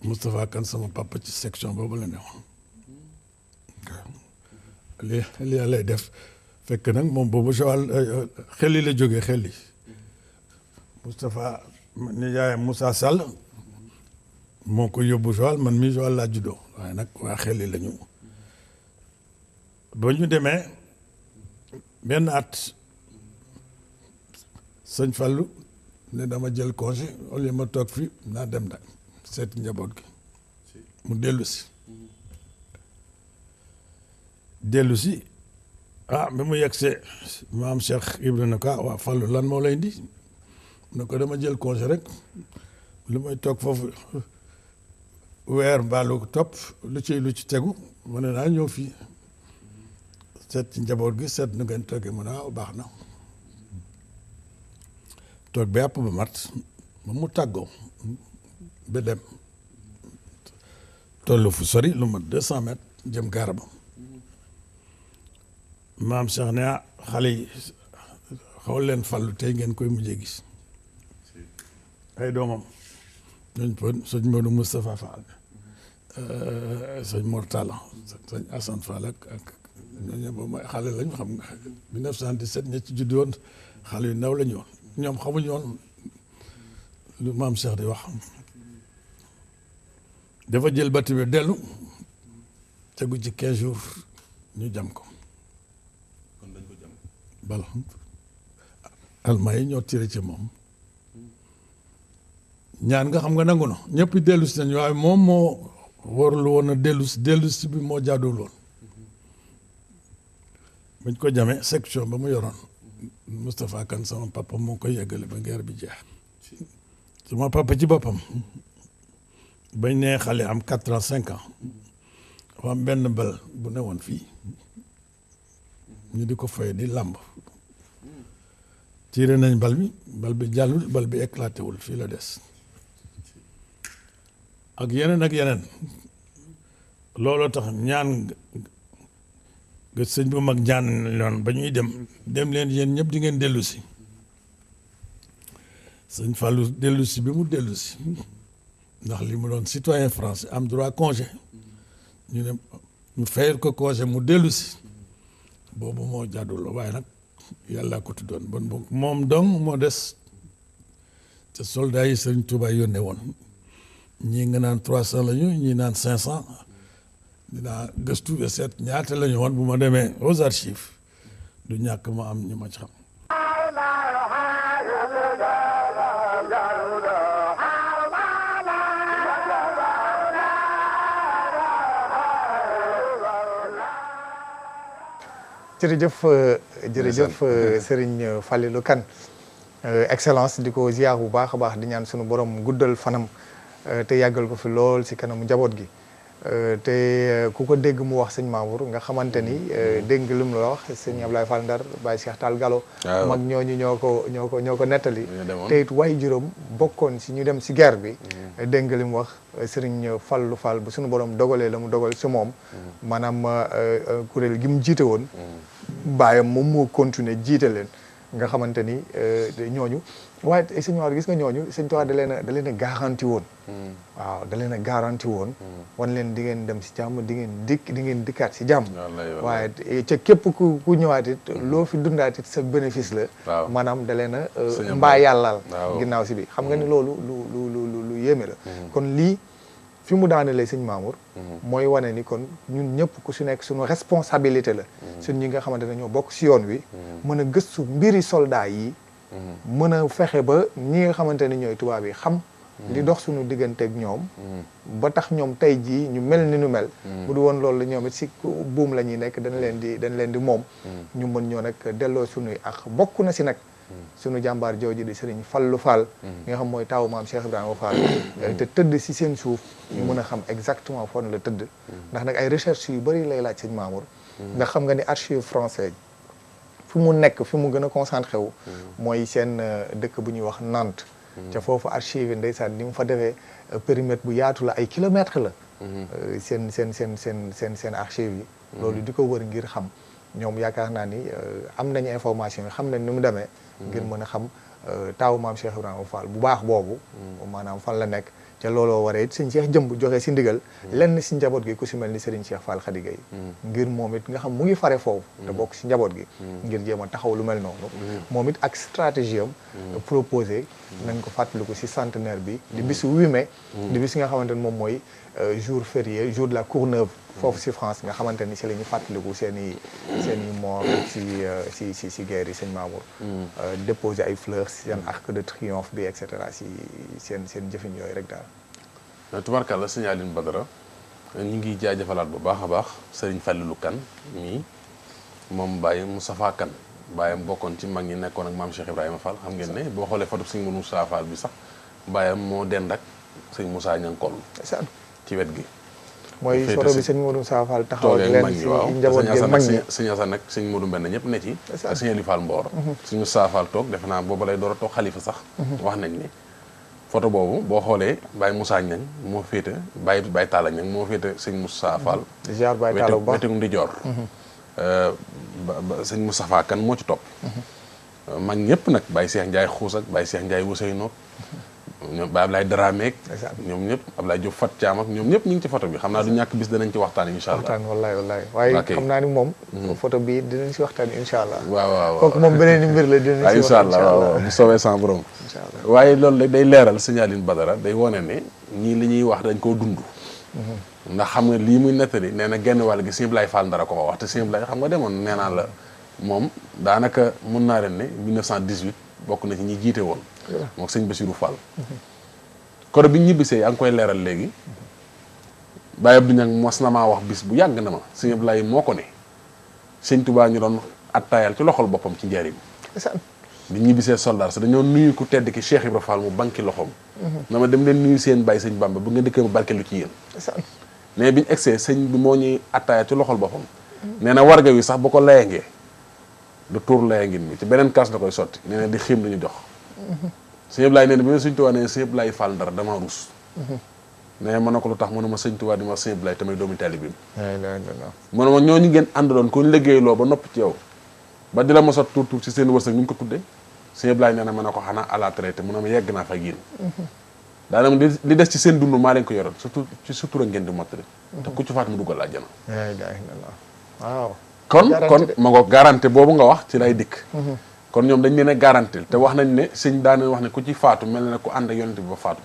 Moustapha Kane sama papa ci section boobu la newoon li lay def fekk nag moom boobu Joal xel yi la jógee xel yi Moustapha nijaayam Moussa Sall moo ko yóbbu Joal man mi Joal laa juddoo waaye nag waa xel yi la ñu ba ñu demee benn at Sëñ Fallu ne dama jël congé au lieu ma toog fii naa dem nag seet njaboot gi mu dellu si ah bi mu yegsee maam Cheikh Ibrahima ka waa Fallu lan moo lay indi ne ko dama jël congé rek lu may toog foofu weer mbaalu topp lu ci tegu mu ne naa ñëw fii seet ci njaboot gi seet nu ngeen toogee mu ne waaw baax na toog ba yàpp ba mat ba mu tàggoo ba dem toll fu sori lu mat 200 mètres jëm gaara ba maam Cheikh ne ah xale yi xaw leen Fallu tey ngeen koy mujjee gis ay doomam ñooñ pon sëñ Modou Moustapha Fall sëñ Mortala sëñ Assane Fall ak ñooñu boobu xale lañu xam nga 1917 ña ci judd woon xale yu ndaw la ñu woon ñoom xamuñu woon lu maam Cheikh di wax dafa jël bati bi dellu tegu ci 15 jours ñu jam ko kon dañ ko jam bal almaa yi ñoo tiré ci moom ñaan nga xam nga nangu na ñëpp dellu si nañu waaye moom moo warul woon a dellu si bi moo jaaduwul woon bañ ko jamee section ba mu yoroon Moustapha Kane sama papa moo ko yeggale ba guerre bi jeex sama papa ci boppam bañ nee xale am 4 ans 5 ans dafa am benn bal bu ne woon fii ñu di ko foye di làmb tiré nañ bal bi jàllul bal bi éclaté wul fii la des ak yeneen looloo tax ñaan nga sëñ bu mag ñaan loon ba ñuy dem leen yéen ñëpp di ngeen dellu si sëñ Fallou dellu si bi mu dellu si ndax li mu doon citoyen français am droit congé ñu ne ñu fayal ko congé mu dellu si boobu moo jàddul waaye nag yàlla ko tuddoon bon moom dong moo des te soldats yi sëñ Touba yónnee woon ñii nga naan 300 la ñu ñii naan 500 dinaa gëstu ba seet ñaata la ñu woon bu ma demee aux archives du ñàkk ma am ñu ma ci xam. jërëjëf Serigne Fallilou Kane excellence di ko ziar bu baax a baax di ñaan sunu borom guddal fanam te yàggal ko fi lool si kanamu njaboot gi te ku ko dégg mu wax sëñ Mamour nga xamante ni dégg nga lu mu la wax sëñ Ablaye Fall Ndar Baye Cheikh Tall Gallo mag ñooñu ñoo ko nettali te it way juróom bokkoon si ñu dem si guerre bi dégg nga li mu wax Serigne Fallou Fall bu suñu borom dogalee la mu dogal si moom maanaam kuréel gi mu jiite woon baayam moom moo continuer jiite leen nga xamante ni ñooñu waaye sëñ Maodo gis nga ñooñu sëñ Tuubaa da leen a garanti woon waaw da leen a garanti woon wan leen di ngeen dem si jàmm di ngeen dikkaat si jàmm waaye ca képp ku ñëwaat it loo fi dundaat it sa bénéfice la maanaam da leen a mbaa yàllal ginnaaw si bi xam nga ni loolu lu yéeme la kon lii fi mu daanelee sëñ Mamour mooy wane ni kon ñun ñëpp ku si nekk suñu responsabilité la suñ ñi nga xamante ne ñoo bokk si yoon wi mën a gëstu mbiri soldat yi mën a fexe ba ñi nga xamante ni ñooy tubaab yi xam li dox suñu digganteeg ñoom ba tax ñoom tey jii ñu mel ni ñu mel bu du woon loolu la ñoom it si buum la ñuy nekk dañ leen di moom ñu mën ñoo nag delloo suñuy ak bokk na si nag sunu jàmbaar jooju di Serigne Fallou Fall nga xam mooy taawu maam Cheikh Ibrahima Fall te tëdd si seen suuf ñu mën a xam exactement fan la tëdd ndax nag ay recherche yu bëri lay laaj sëñ Mamour ndax xam nga ni archive français fi mu nekk fi mu gën a concentré wu mooy seen dëkk bu ñuy wax Nantes ca foofu archive yi ndeysaan ni mu fa defee périmètre bu yaatu la ay kilomètres la seen archive yi loolu di ko wër ngir xam ñoom yaakaar naa ni am nañu information yi xam nañ ni mu demee ngir mën a xam taawu maam Cheikh Ibrahima Fall bu baax boobu maanaam fan la nekk ca looloo waree it sëñ Cheikh jëmb joxe si ndigal lenn si njaboot gi ku si mel ni Serigne Cheikh Fall Khady Gueye ngir moom it nga xam mu ngi fare foofu te bokk si njaboot gi ngir jéem a taxaw lu mel noonu moom it ak stratégie am proposé nañ ko fàttaliku si centenaire bi di bisu 8 mai di bis nga xamante ni moom mooy jour férié jour de la Courneuve foofu si France nga xamante ni si la ñu fàttaliku seen i mort si guerre yi sëñ Mamour déposer ay fleurs seen arc de triomphe bi et cetera si seen jëfin yooyu rek daal tubarkalla sëñ Aline Badara ñu ngi jaajëfalaat bu baax a baax Serigne Fallilou Kane mii moom Baye Moustapha Kane baayam bokkoon ci mag ñi nekkoon ak maam Cheikh Ibrahima Fall xam ngeen ne boo xoolee photo sëñ Moussa Fall bi sax baayam moo dend ak sëñ Moussa Ñankol ci wet gi mooy photo bi sëñ Modou Moussa Fall taxaw ak leen si njaboot gi mag ñi sëñ Assane ak sëñ Modou Mbenn ñëpp ne ci ak sëñ Ali Fall Mboor sëñ Moussa Fall toog defe naa booba lay door a toog xalifa sax wax nañ ni photo boobu boo xoolee Baye Moussa Ñang moo féete Baye Talla Ñang moo féete sëñ Moussa Fall jaar Baye Talla bu baax wetu ndijoor sëñ Moustapha Kane moo ci topp mag ñëpp nag Baye Cheikh Ndiaye xuus ak Baye Cheikh Ndiaye wusey noog ñoom Baye Ablaye Dramé ñoom ñëpp Ablaye Diop Fat Thiam ak ñoom ñëpp ñu ngi ci photo bi xam naa du ñàkk bis danañ ci waxtaan incha allah waxtaan wallaay waaye xam naa ni moom photo bi dinañ si waxtaan incha allah waaw kooku moom beneen mbir la dinañ si incha allah waaw bu soobee sans borom waaye loolu la day leeral sëñ Aline Badara day wone ne ñii li ñuy wax dañ koo dund ndax xam nga lii muy nettali nee na genn wàll gi sëñ Ablaye Fall Ndara ko wax te sëñ Ablaye xam nga demoon nee naa la moom daanaka mun naa leen ne 1918 bokk na ci ñi jiite woon moom sëñ Bassirou Fall koro bi ñu ñibbisee yaa ngi koy leeral léegi Baye Abdou Niang mos na maa wax bis bu yàgg na ma sëñ Ablaye moo ko ne sëñ Touba ñu doon attaayal ci loxol boppam ci njariñ bi ñibbisee soldat sa dañoo nuyu ku tedd ki Cheikh Ibra Fall mu banki loxoom na ma dem leen nuyu seen bàyyi sëñ Bamba bu nga dëkkee ma barke lu ci yéen mais biñu egsee sëñ bi moo ñuy attaayal ci loxol boppam nee na warga wi sax bu ko layangee du tuur layangin mi ci beneen kaas la koy sotti nee na di xiim dañu jox sëñ Ablaye nee na bi ma sëñ Tuubaa nee sëñ Ablaye Fall Ndar dama ruus nee ma ne ko lu tax mu ne ma sëñ Tuubaa di ma sëñ Ablaye tamit doomu taalibeem mu ne ma ñooñu ngeen àndaloon ko ñu liggéeyloo ba noppi ci yow ba di la mos a tuur ci seen wërsëg ñu ngi ko tuddee sëñ Ablaye nee na ma ne ko xanaa à la traité mu ne ma yegg naa fa ak yéen daanaka li des ci seen dund maa leen ko yoroon surtout ci sutura ngeen di mottali te ku ci faat mu duggal àjjana waaw kon ma ngo garanté boobu nga wax ci lay dikk kon ñoom dañ leen a garanté te wax nañ ne sëñ daan wax ne ku ci faatu mel na ku ànd ak yonent bi ba faatu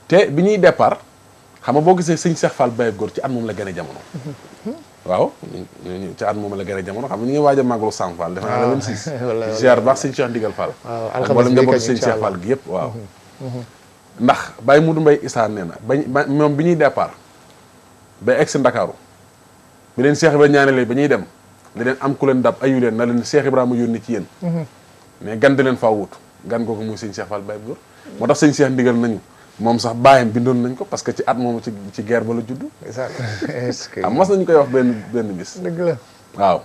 te bi ñuy départ xam nga boo gisee sëñ Cheikh Fall Baye Góor ci at moom la gën a jamono waaw ci at moom la gën a jamono xam nga ñu ngi waaj a màggalu Sam Fall defe naa la 26 ziar baax sëñ Cheikh Ndigal Fall wala njabootu sëñ Cheikh Fall gi yëpp waaw ndax Baye Moudou Mbaye Issa nee na ba moom bi ñuy départ ba egg si Ndakaaru bi leen Cheikh Ibrahima ñaanalee ba ñuy dem di leen am ku leen dab ayu leen na leen Cheikh Ibrahima yónni ci yéen mais gan di leen faa wutu gan googu muy sëñ Cheikh Fall Baye Góor moo tax sëñ Cheikh ndigal nañu moom sax baayam bindoon nañ ko parce que ci at moom ci guerre ba la judd am mas nañu koy wax benn bis dëgg la waaw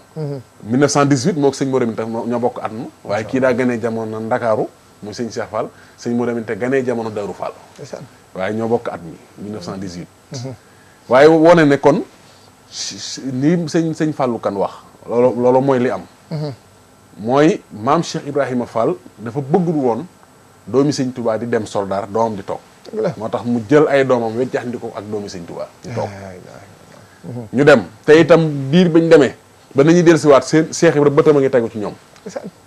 1918 moo ko sëñ Modou Minta ñoo bokk at ma waaye kii daa ganee jamono Ndakaaru muy sëñ Cheikh Fall sëñ Modou Minta ganee jamono Darou Fall waaye ñoo bokk at mi 1918 waaye wone ne kon ni sëñ Fallou Kane wax loolu mooy li am mooy maam Cheikh Ibrahima Fall dafa bëggul woon doomi sëñ Touba di dem soldaar doomam di toog moo tax mu jël ay doomam weccax ndi ko ak doomi sëñ Touba di toog ñu dem te itam biir bañ demee ba nañuy dellusiwaat seen Cheikh Ibrahima bëtam a ngi tegu ci ñoom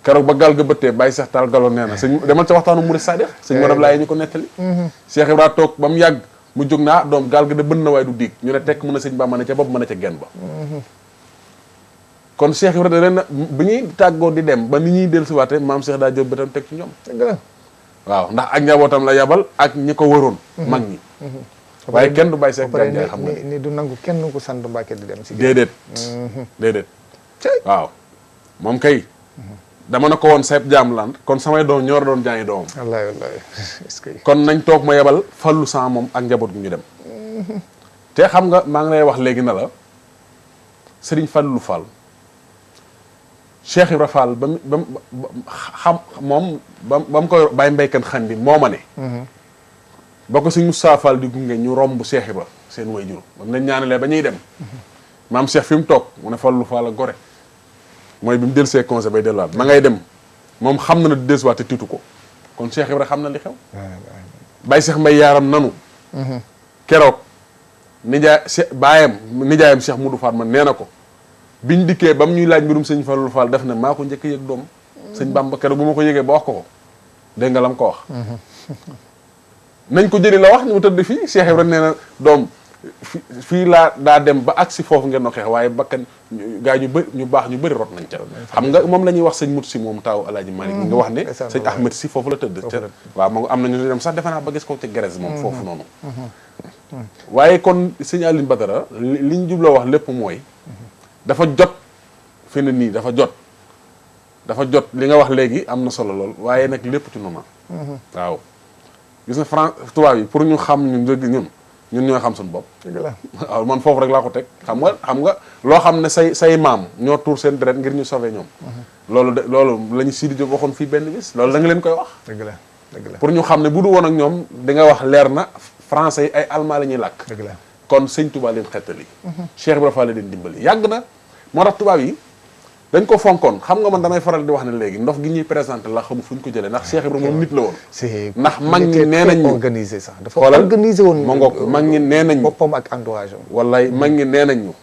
keroog ba gal ga bëttee bàyyi Cheikh Tall Galo nee na sëñ demal ca waxtaanu Mouride Sadikh sëñ Modou Laye ñu ko nettali Cheikh Ibrahima toog ba mu yàgg mu jóg naa doom gaal ga de bën na waaye du diig ñu ne tekk mën a sëñ ba mën a ca bopp mën a ca genn ba kon Cheikh Ibrahima da leen bi ñuy tàggoo di dem ba ni ñuy dellusiwaate maam Cheikh daa jóg bëtam teg ci ñoom waaw ndax ak njabootam la yabal ak ñi ko waroon mag ñi waaye kenn du bàyyi Seck Gandiaye xam nga ni du nangu kenn ku sant Mbàkke di dem si déedéet waaw moom kay dama ne ko woon sayb jaam lan kon samay doom ñoo doon jaayi doomam. wallaay wallaay est-ce que. kon nañ toog ma yebal fallu sans moom ak njaboot gi ñu dem. te xam nga maa ngi lay wax léegi na la Serigne Fallou Fall Cheikh Ibra Fall ba mu xam moom ba mu koy bàyyi mbéykan xan bi moo ma ne. ba ko Serigne Moustapha Fall di gunge ñu romb Cheikh Ibra seen waajur ba mu leen ñaanalee ba ñuy dem. maam Cheikh fi mu toog mu ne Fallou Fall a gore mooy bi mu del see conseil bay delluwaat ma ngay dem moom xam na ne desuwaat te tiitu ko kon Cheikh Ibra xam na li xew. Baye Cheikh Mbaye yaaram nanu. keroog nijaayam Cheikh Moudou Fatma nee na ko biñ dikkee ba mu ñuy laaj mbirum sëñ Fallou Fall def na maa ko njëkk yëg doom. sëñ Bamba keroog bu ma ko yëgee ba wax ko dégg nga la mu ko wax. nañ ko jëli la wax ñu mu tëdd fii Cheikh Ibra nee na doom. fii laa daa dem ba agsi foofu ngeen no xeex waaye bakkan gaa ñu bëri ñu baax ñu bëri rot nañ ca xam nga moom la ñuy wax sëñ Mut si moom taaw Alaaji Malik nga wax ne sëñ Ahmed si foofu la tëdd ca waaw moo am nañu dem sax defe naa ba gis ko ca Grèce moom foofu noonu waaye kon sëñ Aline Badara li ñu jubloo wax lépp mooy dafa jot fi ne nii dafa jot li nga wax léegi am na solo lool waaye nag lépp ci noonu waaw gis nga France tubaab yi pour ñu xam ñun dëgg ñun ñooy xam suñu bopp. dëgg la waaw man foofu rek laa ko teg xam nga loo xam ne say maam ñoo tuur seen deret ngir ñu sauver ñoom. loolu la ñu Sidi Diop waxoon fii benn bis loolu da nga leen koy wax. dëgg la pour ñu xam ne bu du woon ak ñoom di nga wax leer na français yi ay allemand la ñuy làkk. dëgg la kon sëñ Touba leen xettali. Cheikh Ibrahima Fall leen dimbali yàgg na moo tax tubaab yi dañ ko fonkoon xam nga man damay faral di wax ne léegi ndox gi ñuy présenté la xamu fu ñu ko jëlee ndax Cheikh Ibrahima moom nit la woon. ndax mag ñi nee nañ ñu organisé sax dafa organisé woon. ma ngoog mag ñi nee nañ ñu boppam ak entourage am. wallaay mag ñi nee nañ ñu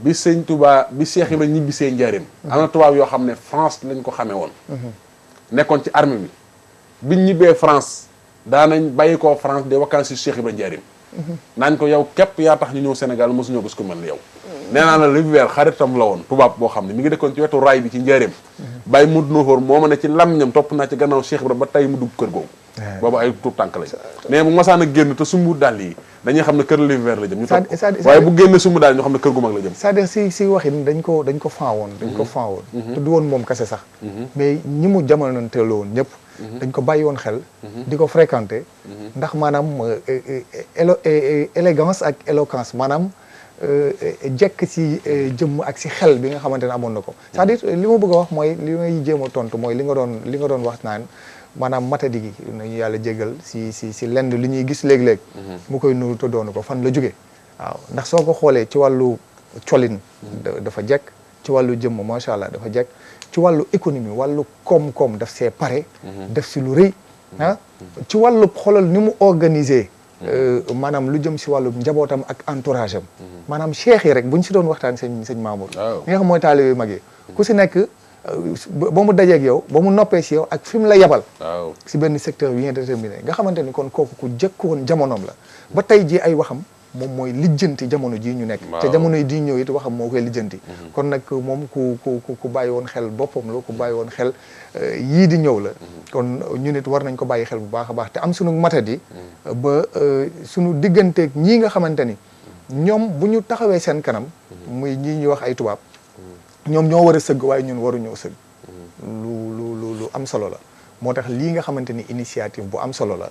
bi sëñ Touba bi Cheikh Ibrahima ñibbisee njaareem. am na tubaab yoo xam ne France lañ ko xamee woon. nekkoon ci armée bi biñ ñibbee France daanañ bàyyi koo France des vacances Cheikh Ibrahima njaareem. naañ ko yow képp yaa tax ñu ñëw Sénégal mosuñoo gis ko mel ni yow. nee naa la Rivière xaritam la woon tubaab boo xam ne mi ngi dëkkoon ci wetu raay bi ci njaareem. bàyyi mud noofoor moo ma ne ci làmmiñam topp naa ci gannaaw Cheikh Ibrahima ba tey mu dugg kër googu. boobu ay tuut tànk lañ. mais bu masaan a génn te sumbu dàll yi dañuy xam ne kër Rivière la jëm. ñu topp waaye bu génne sumbu daal ñu xam ne kër gu mag la jëm. c'est-à-dire si waxin dañ ko fan woon. te du woon moom kese sax. mais ñi mu jamononteeloo woon ñëpp. dañ ko bàyyi woon xel. di ko fréquenter. ndax maanaam élégance ak éloquence maanaam. jekk si jëmm ak si xel bi nga xamante ne amoon na ko c'est-à-dire li ma bëgg a wax mooy li may jéem a tontu mooy li nga doon wax naan maanaam matadi gi nañu yàlla jégal si lenn li ñuy gis léeg-léeg mu koy nuru te doonu ko fan la jóge waaw ndax soo ko xoolee ci wàllu colin dafa jekk ci wàllu jëmm macha allah dafa jekk ci wàllu économie wàllu koom-koom daf see pare def si lu rëy ah ci wàllu xoolal ni mu organisé maanaam lu jëm si wàllu njabootam ak entourage am maanaam cheikh yi rek bu ñu si doon waxtaan sëñ Mamour li nga xam mooy taalibe mag yi ku si nekk ba mu dajeeg yow ba mu noppee si yow ak fi mu la yebal si benn secteur bien déterminé nga xamante ni kon kooku ku jëkkoon jamonoom la ba tey ji ay waxam moom mooy lijjanti jamono jii ñu nekk te jamono yi di ñëw it waxam moo koy lijjanti kon nag moom ku bàyyi woon xel boppam la ku bàyyi woon xel yii di ñëw la kon ñu nit war nañ ko bàyyi xel bu baax a baax te am sunu matadi ba sunu digganteeg ñii nga xamante ni ñoom bu ñu taxawee seen kanam muy ñii ñuy wax ay tubaab ñoom ñoo war a sëgg waaye ñun waruñoo sëgg lu am solo la moo tax lii nga xamante ni initiative bu am solo la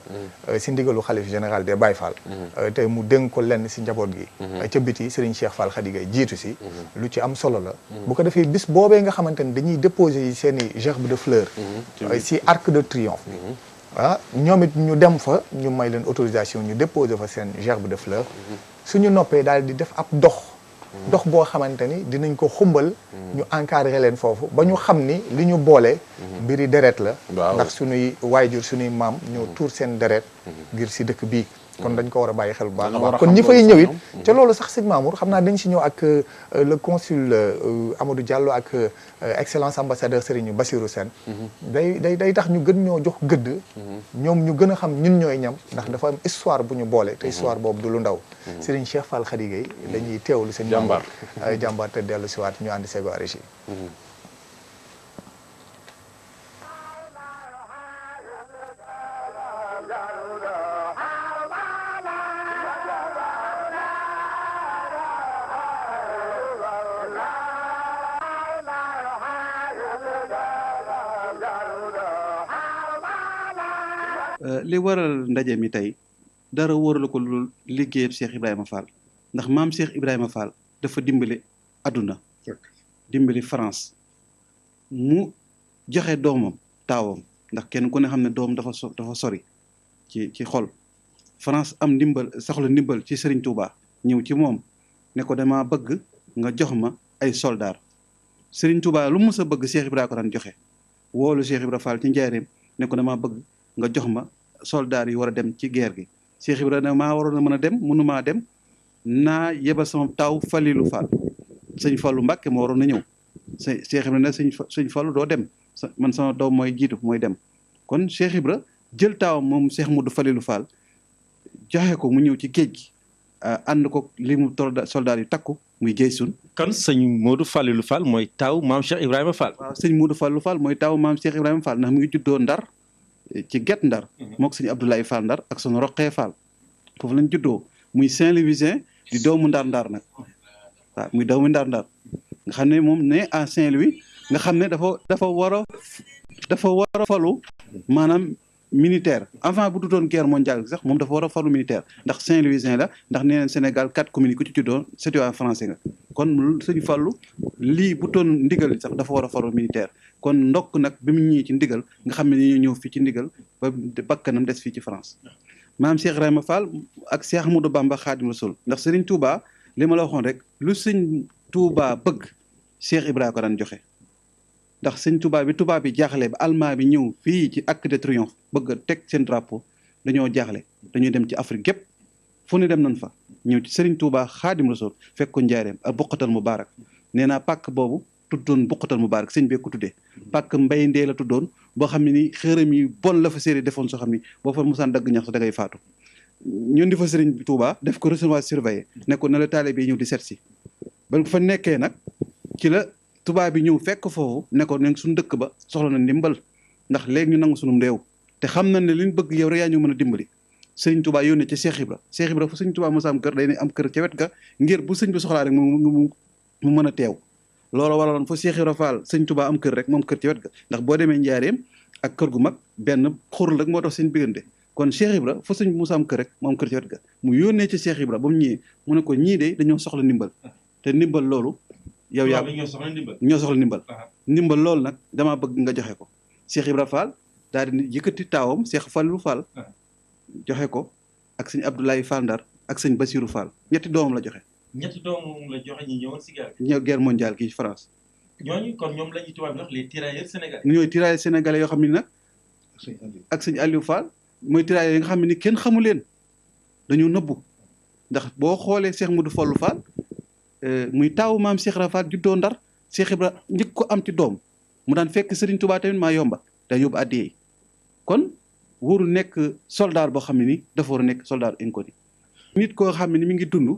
si ndigalu xalif général des Baye Fall tey mu dénk ko lenn si njaboot gi ca biti Serigne Cheikh Fall Khady jiitu si lu ci am solo la bu ko defee bis boobee nga xamante ni dañuy déposer yi seen i gerbe de fleur si arc de triomphe ñoom it ñu dem fa ñu may leen autorisation ñu déposer fa seen gerbe de fleur suñu noppee daal di def ab dox boo xamante ni dinañ ko xumbal ñu encadré leen foofu ba ñu xam ni li ñu boole mbiri deret la ndax suñuy waayjur suñuy maam ñoo tuur seen deret ngir si dëkk bii kon dañ ko war a bàyyi xel bu baax a baax kon ñi fay ñëw it ca loolu sax sëñ Mamour xam naa dañ si ñëw ak le consul Amadou Diallo ak excellence ambassadeur Serigne Bassirou Sène day tax ñu gën ñoo jox gëdd ñoom ñu gën a xam ñun ñooy ñam ndax dafa am histoire bu ñu boole te histoire boobu du lu ndaw Serigne Cheikh Fall Khady Gueye dañuy teewlu seen jàmbaar te dellu si waat ñu àndi seego régi li waral ndaje mi tey dara waralu ko lu liggéeyab Cheikh Ibrahima Fall ndax maam Cheikh Ibrahima Fall dafa dimbali àdduna dimbali France mu joxe doomam taawam ndax kenn ku ne xam ne doom dafa sori ci xol France am soxla ndimbal ci Serigne Touba ñëw ci moom ne ko dama bëgg nga jox ma ay soldaar Serigne Touba lu mu sa bëgg Cheikh Ibrahima ko daan joxe woolu Cheikh Ibrahima Fall ci njaareem ne ko dama bëgg nga jox ma soldaar yi war a dem ci guerre gi Cheikh Ibrahima maa waroon a mën a dem mënumaa dem naa yebal sama taw Falilou Fall sëñ Fallu Mbàkke moo waroon na ñëw Cheikh Ibra ne sëñ Fallu doo dem man sama doom mooy jiitu mooy dem kon Cheikh Ibra jël taawam moom Cheikh Modou Falilou Fall joxe ko mu ñëw ci géej gi ànd ko li mu soldat yu takku muy géej sun kon sëñ Modou Falilou Fall mooy taaw maam Cheikh Ibrahima Fall. waaw sëñ Modou Falilou Fall mooy taaw maam Cheikh Ibrahima Fall ndax mu ngi juddoo Ndar ci Guet Ndar mook sëñ Abdoulaye Fall Ndar ak son Roqee Fall foofu lañ juddoo muy Saint-Louisien di doomu Ndar nag waaw muy doomu Ndar nga xam ne moom ne à Saint-Louis nga xam ne dafa war a falu maanaam militaire avant bu dutoon guerre mondiale sax moom dafa war a falu militaire ndax Saint-Louisien la ndax nee nañ Sénégal 4 communes ku ci juddoo citoyen français nga kon sëñ Fallu lii bu toon ndigal sax dafa war a falu militaire kon ndokk nag bi mu ñëwee ci ndigal nga xam ne ñu ñëw fii ci ndigal ba bakkanam des fii ci France maam Cheikh Ibrahima Fall ak Cheikh Ahmadou Bamba Khadim Rasoul ndax Serigne Touba li ma la waxoon rek lu sëñ Touba bëgg Cheikh Ibrahima ko daan joxe ndax sëñ Touba bi Touba bi jaaxle ba Allemand bi ñëw fii ci Arc de Triomphe bëgg a teg seen drapeau dañoo jaaxle dañuy dem ci Afrique gépp fu ne dem nañ fa ñëw ci Serigne Touba Khadim Rasoul fekk ko njaareem ak Buqatal Mubarak nee naa pàkk boobu tuddoon Buqatal Mubarak sëñ bee ko tuddee pàkk mbay ndee la tuddoon boo xam ne ni xërëm yi bon la fa série defoon soo xam ni boo fa musaan dagg ñax sa da ngay faatu ñun di fa Serigne Touba def ko recevoir surveillé ne ko na la taalibe yi ñëw di seet si ba fa nekkee nag ci la tubaab bi ñëw fekk foofu ne ko ne suñu dëkk ba soxla na ndimbal ndax léegi ñu nangu sunum réew te xam na ne liñ bëgg yow rek yaa ñu mën a dimbali Serigne Touba yónnee ci Cheikh Ibra fu Serigne Touba mos am kër day ne am kër ca wet ga ngir bu sëñ bi soxlaa rek mu mën a teew loolu waraloon fa Cheikh Ibra Fall Serigne Touba am kër rek moom kër ca wet ga ndax boo demee njaareem ak kër gu mag benn xurul rek moo tax seen biggante kon Cheikh Ibra fa sëñ Moussa am kër rek moom kër ci wet ga mu yónnee ci Cheikh Ibra ba mu ñëwee mu ne ko ñii de dañoo soxla ndimbal te ndimbal loolu yow yaa ñoo soxla ndimbal loolu nag damaa bëgg nga joxe ko Cheikh Ibra Fall daal di yëkkati taawam Cheikh Falilou Fall joxe ko ak sëñ Abdoulaye Fall Ndar ak sëñ Bassirou Fall ñetti doomam la joxe ñi ñëwoon si guerre mondiale gi France ñooñu kon ñoom la ñuy tubaab wax les tirailleurs sénégalais. ñooy tirailleurs sénégalais yoo xam ne nag ak sëñ Aliou Fall mooy tirailleurs yi nga xam ne ni kenn xamu leen dañoo nëbbu ndax boo xoolee Cheikh Modou Fallou Fall muy taawu maam Cheikh Ibra Fall juddoo Ndar Cheikh Ibra njëkk ko am ci doom mu daan fekk Serigne Touba tamit maa yomba day yóbbu àddiyee kon wóoru nekk soldat boo xam ne ni dafa war a nekk soldat inconnu nit koo xam ne ni mi ngi dund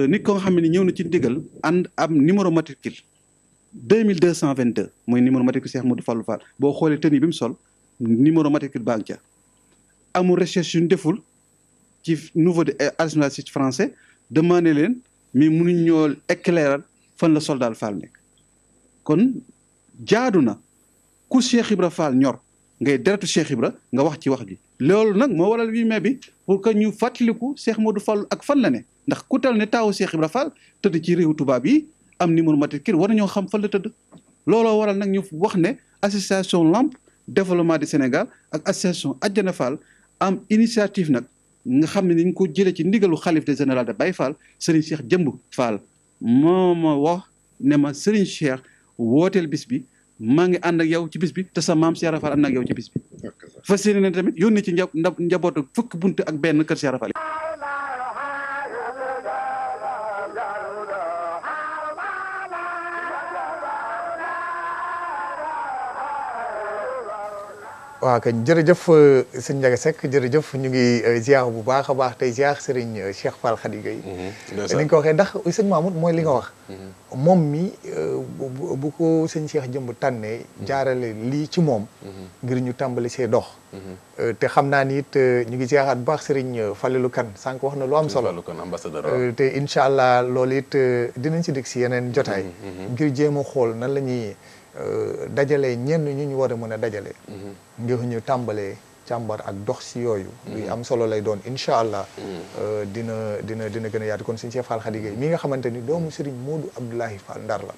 nit koo xam ne ni ñëw na ci ndigal ànd am numéro matricule 2222 mooy numéro matricule Cheikh Modou Fallou Fall boo xoolee tenue bi mu sol numéro matricule baa ngi ca amul recherche yu ñu deful ci niveau de administratif français demandé leen mais mënuñ ñoo éclairal fan la soldat Fall nekk kon jaadu na ku Cheikh Ibra Fall ñor ngay deretu Cheikh Ibra nga wax ci wax ji loolu nag moo waral 8 mai bi pour que ñu fàttaliku Cheikh Modou Fallou ak fan la ne ndax ku tal ne taawu Cheikh Ibra Fall tëdd ci réewu tubaab yi am numéro matricule war nañoo xam fan la tëdd looloo waral nag ñu wax ne association Lamp développement du Sénégal ak association Adjana Fall am initiative nag nga xam ne dañ ko jëlee ci ndigalu xalif de général de Baye Fall Serigne Cheikh Jëmb Fall moo ma wax ne ma Serigne Cheikh wooteel bis bi maa ngi ànd ak yow ci bis bi te sa maam Cheikh Fall ànd ak yow ci bis bi fas yéene ne tamit yónnee ci njabootu fukk bunt ak benn kër Cheikh Fall waaw kañ jërëjëf sëñ Ndiaga Seck jërëjëf ñu ngi ziar bu baax a baax tey ziar Serigne Cheikh Fall Khady Gueye ni nga ko waxee ndax sëñ Mamoud mooy li nga wax moom mi bu ko sëñ Cheikh Jëmb tànnee jaarale lii ci moom ngir ñu tàmbali see dox te xam naa ni it ñu ngi ziaraat bu baax Serigne Falilou Kane sànq wax na lu am solo te incha allah loolu it dinañ si dégg si yeneen jotaay ngir jéem a xool nan la ñuy dajalee ñenn ñu war a mën a dajale ngir ñu tàmbalee càmbar ak dox si yooyu luy am solo lay doon incha allah dina gën a yaatu kon sëñ Cheikh Fall Khady Gueye mi nga xamante ni doomu Serigne Modou Abdoulaye Fall Ndar la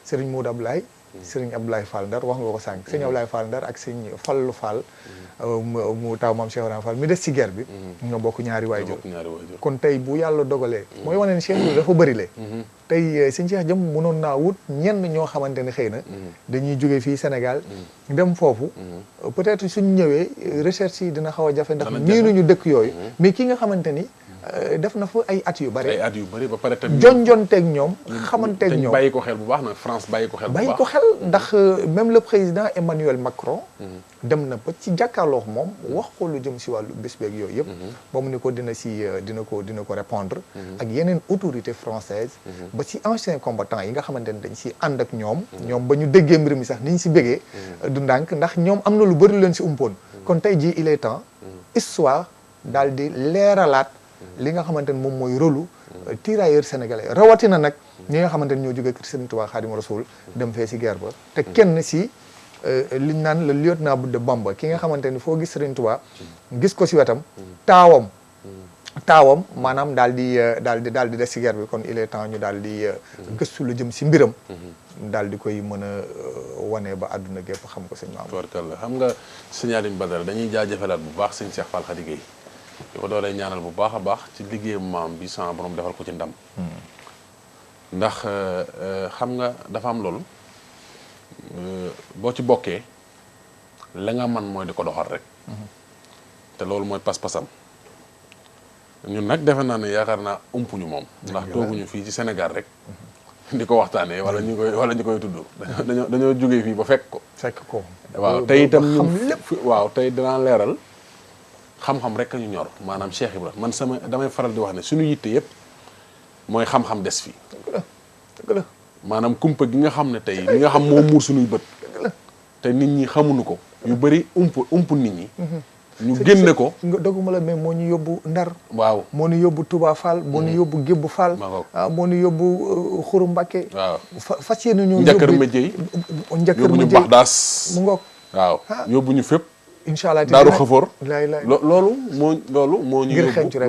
Serigne Modou Abdoulaye Serigne Abdoulaye Fall Ndar wax nga ko sànq Serigne Abdoulaye Fall Ndar ak Serigne Fallu Fall mu taw maam Cheikh Ibrahima Fall mi des ci guerre bi ñoo bokk ñaari waajur kon tey bu yàlla dogalee mooy wane ne Cheikh Ibrahima dafa bëri le tey sëñ Cheikh Jëm mënoon naa wut ñenn ñoo xamante ne xëy na dañuy jóge fii Sénégal dem foofu peut-être suñ ñëwee recherche yi dina xaw a jafe ndax miinuñu dëkk yooyu mais ki nga xamante ni def na fa ay at yu bari ba pare tamit jonjonteeg ñoom xamanteeg ñoom bàyyi ko xel bu baax nag France bàyyi ko xel bu baax bàyyi ko xel ndax même le président Emmanuel Macron dem na ba ci jàkkaarloo moom wax ko lu jëm si wàllu bés beeg yooyu yëpp ba mu ne ko dina ko répondre ak yeneen autorité française ba ci anciens combattants yi nga xamante ne dañ si ànd ak ñoom ba ñu déggee mbir mi sax ni ñu si bégee du ndànk ndax ñoom am na lu bëri leen si umpoon kon tey jii il est temps histoire daal di leeralaat li nga xamante ne moom mooy rôlu tirailleurs sénégalais rawatina nag ñi nga xamante ne ñoo jógee kër Serigne Touba Khadimou Rassoul dem fee si guerre ba te kenn si liñ naan le lieutenant de Bamba ki nga xamante ni foo gis Serigne Touba gis ko si wetam taawam maanaam daal di des si guerre bi kon il est temps ñu daal di gëstu lu jëm si mbiram daal di koy mën a wane ba àdduna gépp xam ko sëñ Mamadou tubarkalla xam nga sëñ Aline Badara dañuy jaajëfalaat bu baax sëñ Cheikh Fall Khady Gueye di ko doolee ñaanal bu baax a baax ci liggéeyam maam bi sama borom defal ko ci ndam ndax xam nga dafa am loolu boo ci bokkee la nga man mooy di ko doxal rek te loolu mooy pas-pasam ñun nag defe naa ne yaakaar naa umpuñu moom ndax tooguñu fii ci Sénégal rek di ko waxtaanee wala ñu koy tudd dañoo jógee fii ba fekk ko waaw tey itam ñun waaw tey dinaa leeral xam-xam rek ñu ñor maanaam Cheikh Ibra man damay faral di wax ne suñu yitte yëpp mooy xam-xam des fii dëgg la maanaam kumpa gi nga xam ne tey li nga xam moo muur suñuy bët te nit ñi xamuñu ko yu bëri ump nit ñi ñu génne ko doguma la mais moo ñu yóbbu Ndar waaw moo ñu yóbbu Touba Fall moo ñu yóbbu Gébbu Fall moo ñu yóbbu Xuru Mbàkke waaw fas yéene ñu njakkar méjey yóbbu ñu Baxdaas mu ngoog waaw yóbbu ñu fépp incha allah daaru xafoor laay loolu moo ñu yóbbu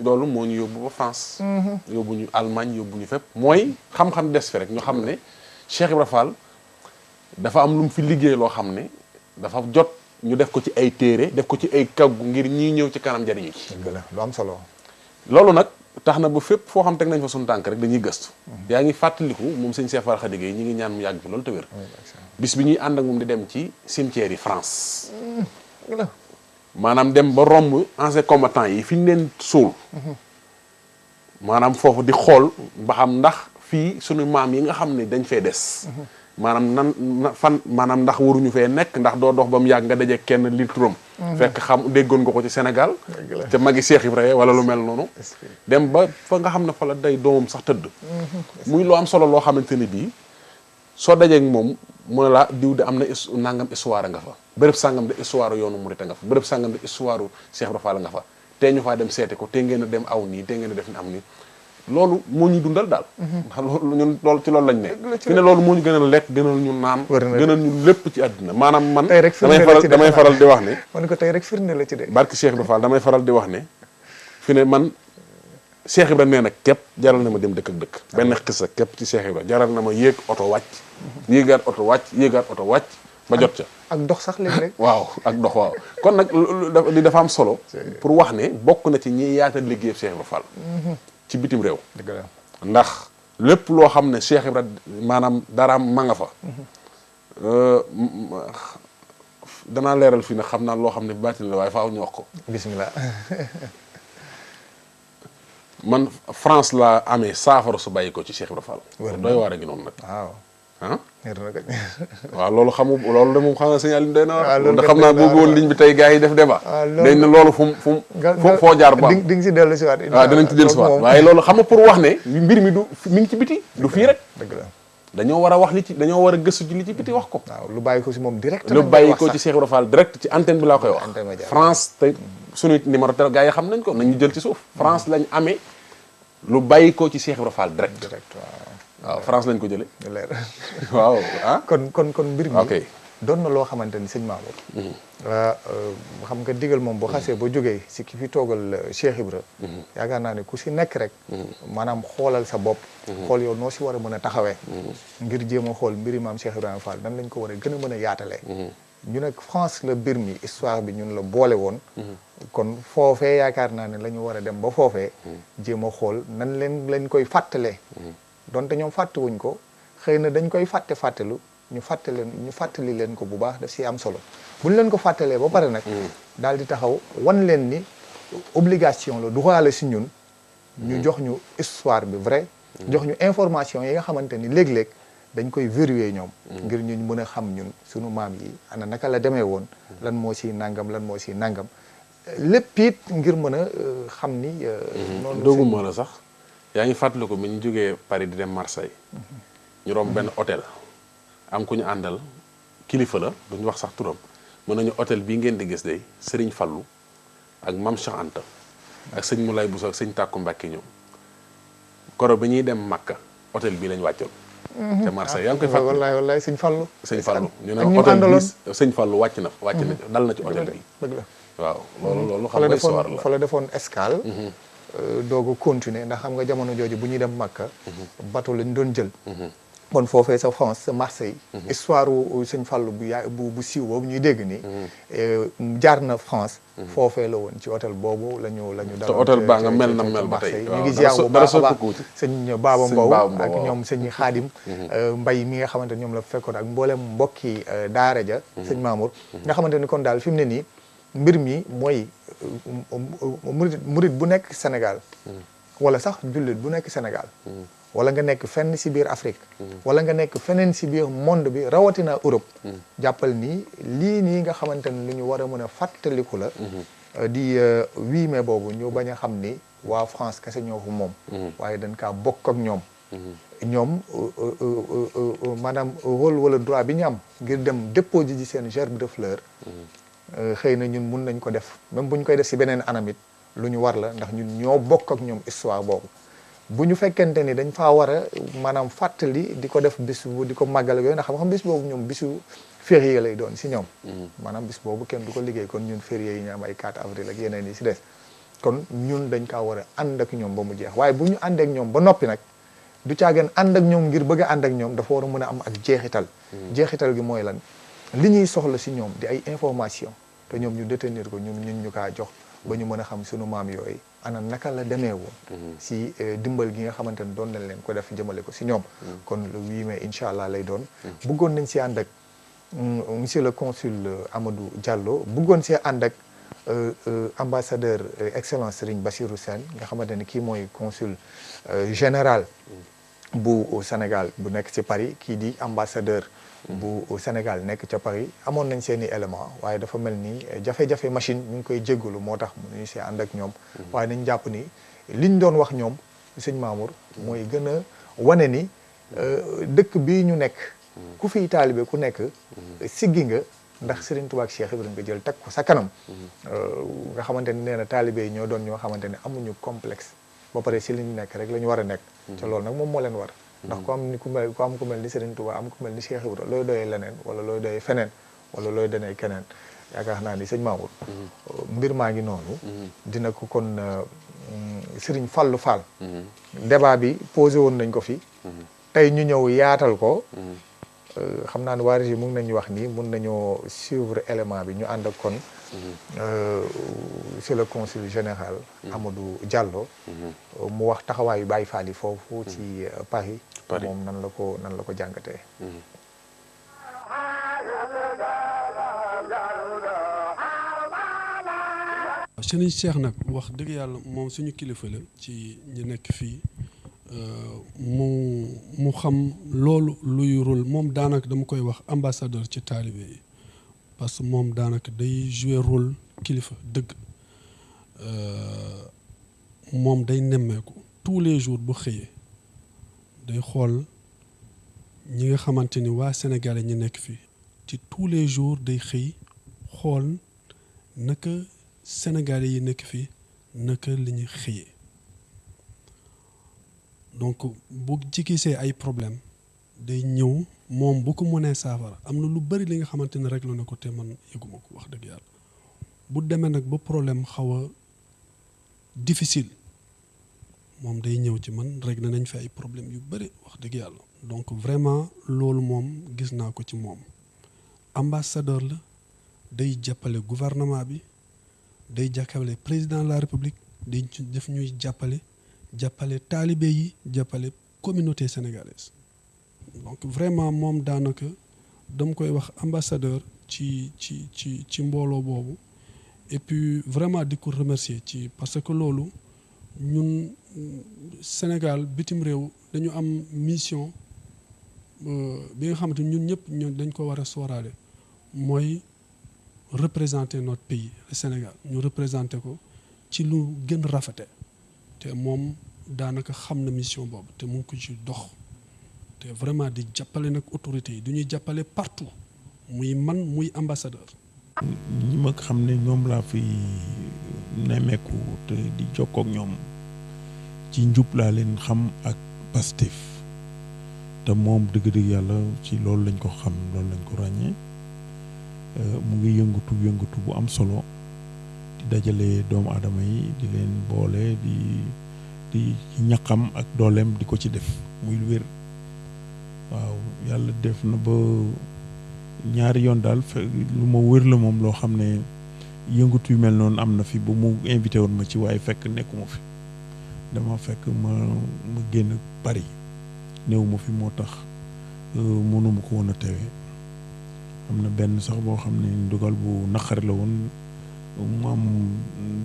loolu moo ñu yóbbu ba France yóbbu ñu Allemagne yóbbu ñu fépp mooy xam-xam des fi rek ñu xam ne Cheikh Ibra Fall dafa am lu mu fi liggéey loo xam ne dafa jot ñu def ko ci ay téere def ko ci ay kaggu ngir ñii ñëw ci kanam njariñu ci lu am solo loolu nag tax na ba fépp foo xam teg nañ fa suñu tànk rek dañuy gëstu yaa ngi fàttaliku moom sëñ Cheikh Fall Khady Gueye ñi ngi ñaan mu yàgg fi loolu te wér bis bi ñuy ànd ak moom di dem ci cimetière yi France maanaam dem ba romb anciens combattants yi fi ñu leen suul maanaam foofu di xool ba xam ndax fii suñu maam yi nga xam ne dañ fee des maanaam fan maanaam ndax waruñu fee nekk ndax doo dox ba mu yàgg nga daje kenn li turam fekk déggoon nga ko ci Sénégal te magi Cheikh Ibrahima wala lu mel noonu dem ba fa nga xam ne fa la day doomam sax tëdd muy lu am solo loo xamante ni bii soo dajeeg moom mu ne la diw de am na nangam histoire nga fa bërëb sàngam de histoire yoonu Murit nga fa bërëb sàngam de histoire Cheikh Ibra Fall nga fa tee ñu faa dem seete ko tee ngeen a dem aw nii tee ngeen a def ni am nii loolu moo ñuy dundal daal ndax loolu ci loolu lañ ne fi ne loolu moo ñu gënal lekk gënal ñu naan gënal ñu lépp ci àddina maanaam man damay faral di wax ne man ko tey rek firnde la ci de barke Cheikh Ibra Fall damay faral di wax ne fi ne man Cheikh Ibra nee na képp jaral na ma dem dëkk ak dëkk benn xisa képp ci Cheikh Ibra jaral na ma yéeg oto wàcc yéegaat oto wàcc ba jot ca ak dox sax léeg-léeg waaw ak dox waaw kon nag li dafa am solo pour wax ne bokk na ci ñi yaatal liggéey Cheikh Ibra Fall ci bitim réew ndax lépp loo xam ne Cheikh Ibra maanaam daraam ma nga fa danaa leeral fii nag xam naa loo xam ne baatin la waaye faaw ñu wax ko bismillah man France la amee saafara su bàyyi ko ci Cheikh Ibra Fall doy waar a ngi noonu nag waaw waaw loolu loolu de moom xam nga signal doy na war ndax xam naa boobu woon ligne bi tey gars yi def débat dañ ne loolu fu mu foo jaar ba di nga si dellu si waat waaw dinañ ci dellu si waat waaye loolu xam nga pour wax ne mbir mi mi ngi ci biti du fii rek dëgg la dañoo war a wax dañoo war a gëstu ci li ci biti wax ko waaw lu bàyyi ko si moom direct lu bàyyi ko ci Cheikh Ibra Fall direct ci antenne bi laa koy wax France tey suñu numéro tel gars yi xam nañ ko nañu jël ci suuf France lañ amee lu bàyyi ko ci Cheikh Ibra Fall direct waaw France lañ ko jëlee leer waaw kon mbir mi ok doon na loo xamante ni sëñ Mamour xam nga digal moom boo xasee ba jógee si ki fi toogal Cheikh Ibra yaakaar naa ne ku si nekk rek maanaam xoolal sa bopp xool yow noo si war a mën a taxawee ngir jéem a xool mbiri maam Cheikh Ibrahima Fall nan lañ ko war a gën a mën a yaatalee ñu nag France la mbir mi histoire bi ñun la boole woon kon foofee yaakaar naa ne la ñu war a dem ba foofee jéem a xool nan leen lañ koy fàttalee donte ñoom fàttewuñ ko xëy na dañ koy fàttelu ñu fàttali leen ko bu baax daf si am solo bu ñu leen ko fàttalee ba pare nag daal di taxaw wan leen ni obligation la droit la si ñun ñu jox ñu histoire bi vrai jox ñu information yi nga xamante ni léeg-léeg dañ koy vérifier ñoom ngir ñu mën a xam ñun sunu maam yi ana naka la demee woon lan moo si nangam lépp it ngir mën a xam ni noonu dooguma la sax yaa ngi fàttali ko bi ñu jógee Paris di dem Marseille ñu romb benn hôtel am ku ñu àndal kilifa la duñu wax sax turam mën nañu hôtel bii ngeen di gis de Serigne Fallou ak Mame Cheikh Anta ak sëñ Moulay Bousso ak sëñ Tàkku Mbàkke ñoom koro bi ñuy dem Makka hôtel bii lañ wàccoon te Marseille yaa ngi koy fàttali wallaay sëñ Fallou ñu ne hôtel bi sëñ Fallou wàcc na dal na ci hôtel bi dëgg la waaw loolu xam nga histoire la fa la defoon escale doogu continuer ndax xam nga jamono jooju bu ñuy dem Makka bateau lañ doon jël kon foofee sa France sa Marseille histoire sëñ Fallou bu siiw boobu ñuy dégg ni jaar na France foofee la woon ci hôtel boobu lañu dal te hôtel baa nga mel na mel ba tey ñu ngi ziar bu baax a baax sëñ Baba Mbow ak ñoom sëñ Xaadim Mbay mi nga xamante ñoom la fekkoon ak mboolem mbokki daara ja sëñ Mamour nga xamante ni kon daal fi mu ne nii mbir mi mooy murit bu nekk Sénégal wala sax jullit bu nekk Sénégal wala nga nekk fenn si biir Afrique wala nga nekk feneen si biir monde bi rawatina Europe jàppal ni lii nii nga xamante ne lu ñu war a mën a fàttaliku la di 8 mai boobu ñu bañ a xam ni waa France kese ñoo fa moom waaye dañ kaa bokk ak ñoom ñoom maanaam rôle wala droit bi ñu am ngir dem déposer ji seen gerbe de fleur xëy na ñun mun nañ ko def même bu ñu koy def si beneen anamit lu ñu war la ndax ñun ñoo bokk ak ñoom histoire boobu bu ñu fekkente ni dañ faa war a maanaam fàttali di ko def bis bu di ko màggal yooyu ndax xam-xam bis boobu ñoom bisu férié lay doon si ñoom maanaam bis boobu kenn du ko liggéey kon ñun férié yi ñu am ay 4 avril ak yeneen yi si des kon ñun dañ kaa war a ànd ak ñoom ba mu jeex waaye bu ñu àndeek ñoom ba noppi nag du caageen ànd ak ñoom ngir bëgg a ànd ak ñoom dafa war a mën a am ak jeexital gi mooy lan li ñuy soxla si ñoom di ay information te ñoom ñu détenir ko ñun ñu kaa jox ba ñu mën a xam sunu maam yooyu ana naka la demee woon si dimbal gi nga xamante ne doon nañ leen ko def jëmale ko si ñoom kon le 8 mai incha allah lay doon bëggoon nañ si ànd ak monsieur le consul Amadou Diallo bëggoon si ànd ak ambassadeur excellence Serigne Bassirou Sène nga xamante ne kii mooy consul général bu Sénégal bu nekk ci Paris kii di ambassadeur bu Sénégal nekk ca Paris amoon nañ seeni élément waaye dafa mel ni jafe-jafe machine ñu ngi koy jéggalu moo tax mënuñu see ànd ak ñoom waaye nañ jàpp ni liñ doon wax ñoom sëñ Mamour mooy gën a wane ni dëkk bii ñu nekk ku fiy taalibe ku nekk siggi nga ndax Serigne Touba ak Cheikh Ibrahima nga jël teg ko sa kanam nga xamante ni nee na taalibe yi ñoo doon ñoo xamante ne amuñu complexe ba pare si li ñu nekk rek la ñu war a nekk te loolu nag moom moo leen war ndax ku am ku mel ni Serigne Touba am ku mel ni Cheikh Ibrahima looy doyee leneen wala looy doyee feneen wala looy donee keneen yaakaar naa ni sëñ Mamour mbir maa ngi noonu dina ko kon Serigne Fallou Fall débat bi posé woon nañ ko fi tey ñu ñëw yaatal ko xam naa ne waa régie mu ngi nañu wax nii mun nañoo suivre élément bi ñu ànd ak kon c'est le consul général Amadou Diallo mu wax taxawaayu Baye Fall yi foofu ci Paris moom nan la ko jàngatee Serigne Cheikh nag wax dëgg yàlla moom suñu kilifa la ci ñi nekk fii mu xam loolu luy rôle moom daanaka dama koy wax ambassadeur ci taalibe yi parce que moom daanaka day jouer rôle kilifa dëgg moom day nemmeeku tous les jours bu xëyee day xool ñi nga xamante ni waa Sénégalais ñi nekk fii ci tous les jours day xëy xool naka Sénégalais yi nekk fii naka la ñuy xëyee donc bu ci gisee ay problème day ñëw moom bu ko mënee saafara am na lu bari li nga xamante ne réglé na ko te man yëguma ko wax dëgg yàlla bu demee nag ba problème xaw a difficile moom day ñëw ci man réglé nañ fi ay problème yu bari wax dëgg yàlla donc vraiment loolu moom gis naa ko ci moom ambassadeur la day jàppale gouvernement bi day jàppale président de la république day def ñuy jàppale taalibe yi jàppale communauté sénégalaise donc vraiment moom daanaka dama koy wax ambassadeur ci mbooloo boobu et puis vraiment di ko remercier ci parce que loolu ñun Sénégal bitim réew dañu am mission bi nga xamante ñun ñëpp ñun dañ ko war a sóoraale mooy représenter notre pays le Sénégal ñu représenter ko ci lu gën rafete te moom daanaka xam na mission boobu te mu ngi ko ci dox te vraiment di jàppale nag autorités yi du ñuy jàppale partout muy man muy ambassadeur. ñi ma xam ne ñoom laa fi nemmeeku te di jokkook ñoom ci njub laa leen xam ak Pastef te moom dëgg-dëgg yàlla ci loolu lañ ko xam loolu lañ ko ràññee mu ngi yëngatu bu am solo di dajale doomu aadama yi di leen boole di ñaqam ak dooleem di ko ci def muy lu wér waaw yàlla def na ba ñaari yoon daal lu ma wér la moom loo xam ne yëngatu yu mel noonu am na fi ba mu invité woon ma ci waaye fekk nekkuma fi dama fekk ma génn Paris néew ma fi moo tax mënuma ko woon a teewee am na benn sax boo xam ne ndogal bu naqari la woon mu am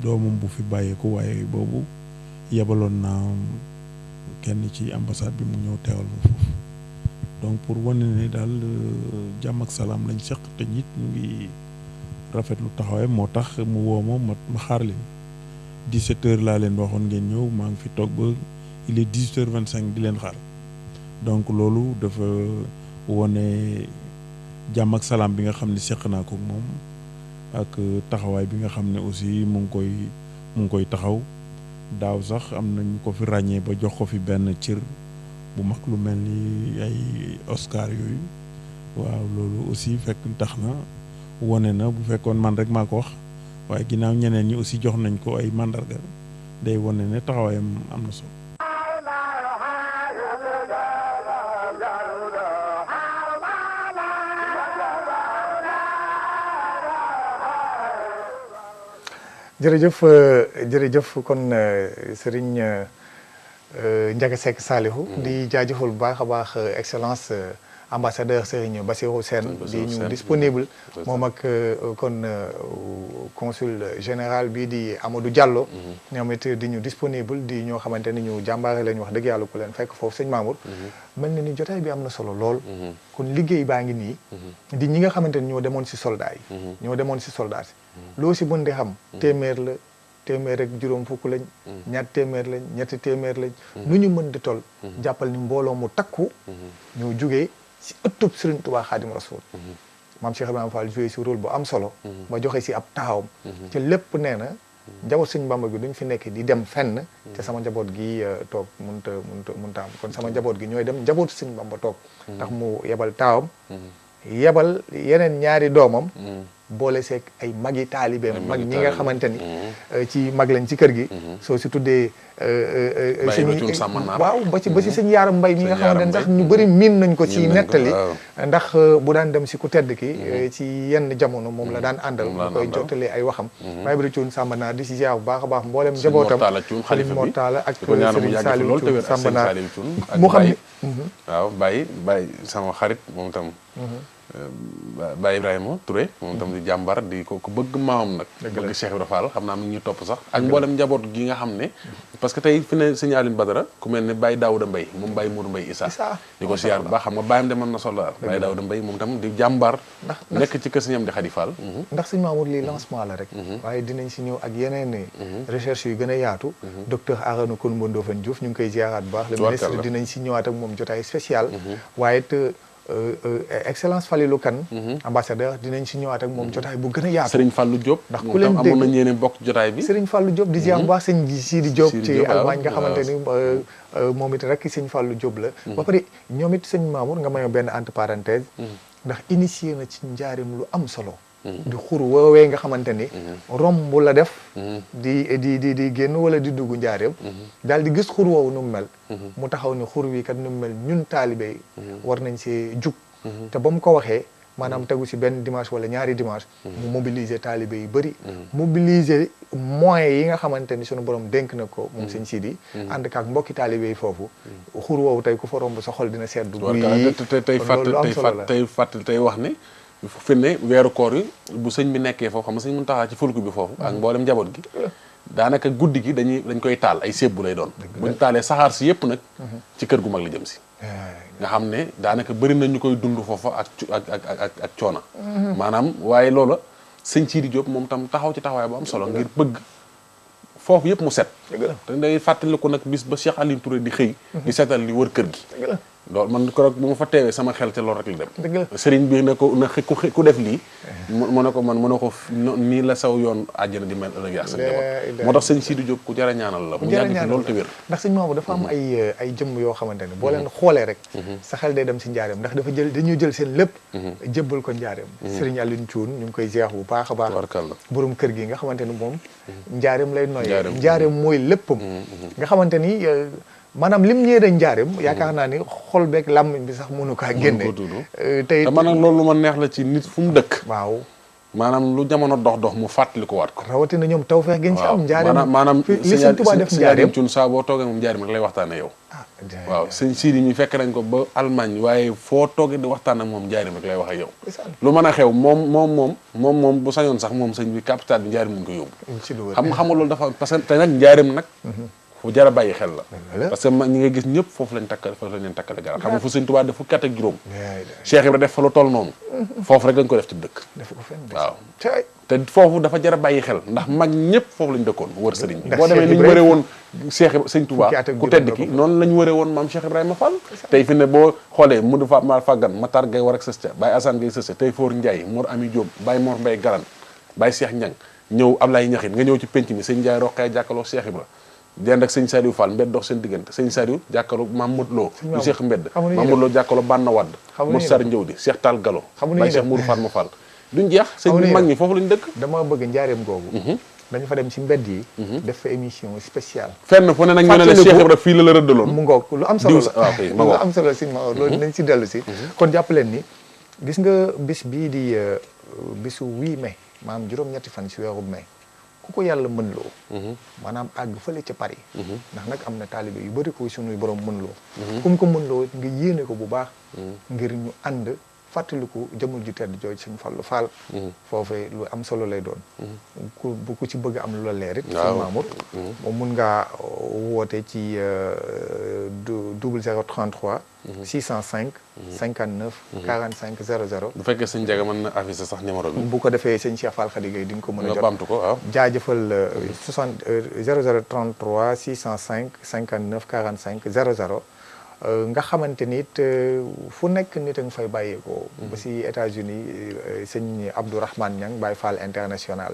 doomam bu fi bàyyeeku waaye boobu yebaloon naa kenn ci ambassade bi mu ñëw teewal ma foofu donc pour wane ne daal jàmm ak salaam lañ seq te nit ñu ngi rafetlu taxawaay moo tax mu woo ma xaar leen 17h laa leen waxoon ngeen ñëw maa ngi fi toog ba il est 18h25 di leen xaar donc loolu dafa wane jàmm ak salaam bi nga xam ne seq naa ko moom ak taxawaay bi nga xam ne aussi mu ngi koy taxaw daaw sax am na ñu ko fi ràññee ba jox ko fi benn cër bu mag lu mel ni ay Oscar yooyu waaw loolu aussi fekk tax na wone na bu fekkoon man rek maa ko wax waaye ginnaaw ñeneen ñi aussi jox nañ ko ay mandarga day wone ne taxawaayam am na solo. jërëjëf kon Serigne Ndiaga Seck Saliou di jaajëfal bu baax a baax excellence ambassadeur Serigne Bassirou Sène di ñu disponible moom ak kon consul général bi di Amadou Diallo ñoom it di ñu disponible di ñoo xamante ni ñu jàmbaare lañu wax dëgg yàlla ku leen fekk foofu sëñ Mamour mel na ni jotaay bi am na solo lool kon liggéey baa ngi nii di ñi nga xamante ni ñoo demoon si soldat yi ñoo demoon si soldat si loo si mën di xam téeméer la téeméer rek juróom fukk lañ ñaar téeméer lañ ñetti téeméer lañ nu ñu mën di toll jàppal ni mbooloo mu takku ñoo jugee si ëttub Serigne Touba Khadim Rasoul maam Cheikh Ibrahima Fall joué si rôle bu am solo ba joxe si ab taxawam ci lépp nee na njaboot Sëñ Bamba gi duñ fi nekk di dem fenn te sama njaboot gi toog munta am kon sama njaboot gi ñooy dem njabootu Sëñ Bamba toog ndax mu yebal taawam yebal yeneen ñaari doomam boole seeg ay magi taalibeem mag ñi nga xamante ni ci mag lañ ci kër gi soo si tuddee waaw ba ci sëñ Yaaram Mbay mi nga xamante ni sax ñu bëri miin nañ ko ci nettali ndax bu daan dem si ku tedd ki ci yenn jamono moom la daan àndal mu koy jottalee ay waxam Baye Ibra Cuun Sambanaar di si ziar bu baax a baax mboolem njabootam Sëriñ Mor Talla ak Sëriñ Saliou Cuun Sambanaar mu xam ni waaw Baye sama xarit moom tam Baye Ibrahima Touré moom tam di jàmbar di ko bëgg maamam nag bëgg Cheikh Ibrahima Fall xam naa mi ngi ñu topp sax ak mboolem njaboot gi nga xam ne parce que tey fi ne sëñ Aline Badara ku mel ne Baye Daouda Mbaye moom Baye Mourou Mbaye Issa di ko siyaar bu baax xam nga bàyyam de mën na solo Baye Daouda Mbaye moom tam di jàmbar nekk ci kër sëñam di Khady Fall ndax sëñ Mamour lii lancement la rek waaye dinañ si ñëw ak yeneen recherche yu gën a yaatu docteur Arona Coumba Ndoffène Diouf ñu ngi koy ziaraat bu baax le ministre dinañ si ñëwaat ak moom jotaay spécial waaye excellence Falilou Kane ambassadeur dinañ si ñëwaat ak moom jotaay bu gën a yaatu. Serigne Fallou Diop ndax ku moom leen tam dégg amoon nañ yéene bokk jotaay bi. Serigne Fallou Diop di ziar bu baax sëñ Sidi Diop Sidi ci Diop, waaw, Allemagne nga xamante ni moom it rek sëñ Fallou Diop la. ba pare ñoom it sëñ Mamour nga mayoo benn entre parenthèse. ndax initié na ci njaarim lu am solo. di xur woowee nga xamante ni. romb la def. di génn wala di dugg njaarim. daal di gis xur woowu nu mu mel. mu taxaw ni xur wi kat nu mu mel ñun taalibe yi war nañ see jug. te ba mu ko waxee maanaam tegu si benn dimanche wala ñaari dimanche. mu mobiliser taalibe yu bëri. mobiliser moyens yi nga xamante ni sunu borom dénk na ko. moom sëñ Sidi. ànd ak mbokki taalibe yi foofu. xur woowu tey ku fa romb sa xol dina seddu. tey fàttali tey wax ne. fi ne weeru koor yi bu sëñ bi nekkee foofu xam nga sëñ mun taxaa ci fulku bi foofu ak mboolem njaboot gi daanaka guddi gi dañ koy taal ay sébbu lay doon buñ taalee saxaar si yëpp nag ci kër gu mag la jëm si nga xam ne daanaka bëri na ñu koy dund foofu ak coona maanaam waaye loola sëñ Sidi Diop moom tam taxaw ci taxawaay bu am solo ngir bëgg foofu yëpp mu set te day fàttaliku nag bis ba Cheikh Aline Touré di xëy di seetal li wër kër gi loolu man ko bu ma fa teewee sama xel te loolu rek la dem sëriñ bi ne ko na ku def lii mu ne ko nii la saw yoon àjjana di mel ëllëg ak sa njaboot moo tax sëñ Sidi Diop ku jar a ñaanal la mu yàgg fi loolu te wér ndax sëñ Mamadou dafa am ay jëmm yoo xamante ne boo leen xoolee rek sa xel day dem si njaareem ndax dañuy jël seen lépp jébbal ko njaareem sëriñ Alioune Thioune ñu ngi koy jeex bu baax a baax borom kër gi nga xamante ni moom njaareem lay noyyee njaareem mooy léppam nga xamante ni maanaam lim ñëwee njaareem yaakaar naa ni xol beeg làmmiñ bi sax mënu kaa génne te maanaam loolu ma neex la ci nit fu mu dëkk waaw maanaam lu jamono dox mu fàttali ko waat ko rawatina ñoom tawfeex gën ci am njaareem maanaam li sëñ Tuubaa def njaareem cun saa boo toogee moom njaareem rek lay waxtaane yow waaw sëñ Sidi mi fekk nañ ko ba Allemagne waaye foo toogee di waxtaan ak moom njaareem rek lay wax ak yow lu mën a xew moom bu sañoon sax moom sëñ bi capital bi njaareem lañ ko yóbbu xam nga loolu dafa parce que te nag njaareem nag fu jar a bàyyi xel la parce que ñi nga gis ñëpp foofu lañ leen takkale garab xam nga fu sëñ Tuubaa def fukki at ak juróom Cheikh Ibra def fa lu toll noonu foofu rek lañ ko def ci dëkk waaw te foofu dafa jar a bàyyi xel ndax mag ñëpp foofu lañ dëkkoon wër sëriñ bi boo demee ni ñu wëree woon sëñ Tuubaa ku tedd ki noonu lañ wëree woon maam Cheikh Ibrahima Fall tey fi ne boo xoolee Modou ma Faggan Matar Gay war ak sësta Baye Assane Gay sësta tey Foor Ndiaye Mor Ami Diop Baye Mor Mbaye Garan Baye Cheikh Ñang ñëw Ablaye Ñaxin nga ñëw ci penc mi sëñ Ndiaye Roqee jàkkaloo Cheikh Ibra dend ak sëñ Saliou Fall mbedd dox seen diggante sëñ Saliou jàkkaloo Maam Modou Lo ñu Cheikh mbedd Maam Modou Lo jàkkaloo Banna Wadd Mor Sar Ndiaw di Cheikh Tall Galo Baye Cheikh Mourou Fatma Fall duñ jeex sëñ bi mag ñi foofu lañ dëkk dama bëgg njaareem googu dañu fa dem ci mbedd yi def fa émission spéciale fenn fu ne nag ñu ne la Cheikh Ibra fii la rëddaloon mu ngoog lu am solo la lu am solo si ma loolu nañ si dellu si kon jàpp leen ni gis nga bis bii di bisu 8 mai maanaam juróom-ñetti fan si weeru mai ku ko yàlla mën loo maanaam àgg fële ca Paris ndax nag am na taalibe yu bëri ko suñuy borom mën loo ku mu ko mën loo nga yéene ko bu baax ngir ñu ànd fàttaliku jëmul ju tedd jooj Sëñ Fallu Fall foofee lu am solo lay doon ku ci bëgg am lu la leer it Sëñ Mamour moom mun ngaa woote ci 0033 605 59 45 00 bu fekkee sëñ Ndiaga mën na affiché sax numéro bi bu ko defee sëñ Cheikh Fall Khady Gueye di nga ko mën a jot bamtu ko waaw jaajëfal 0033 605 59 45 00 nga xamante ni it fu nekk nit a nga fay bàyyeekoo. ba si États-Unis sëñ Abdourahmane Niang Baye Fall international.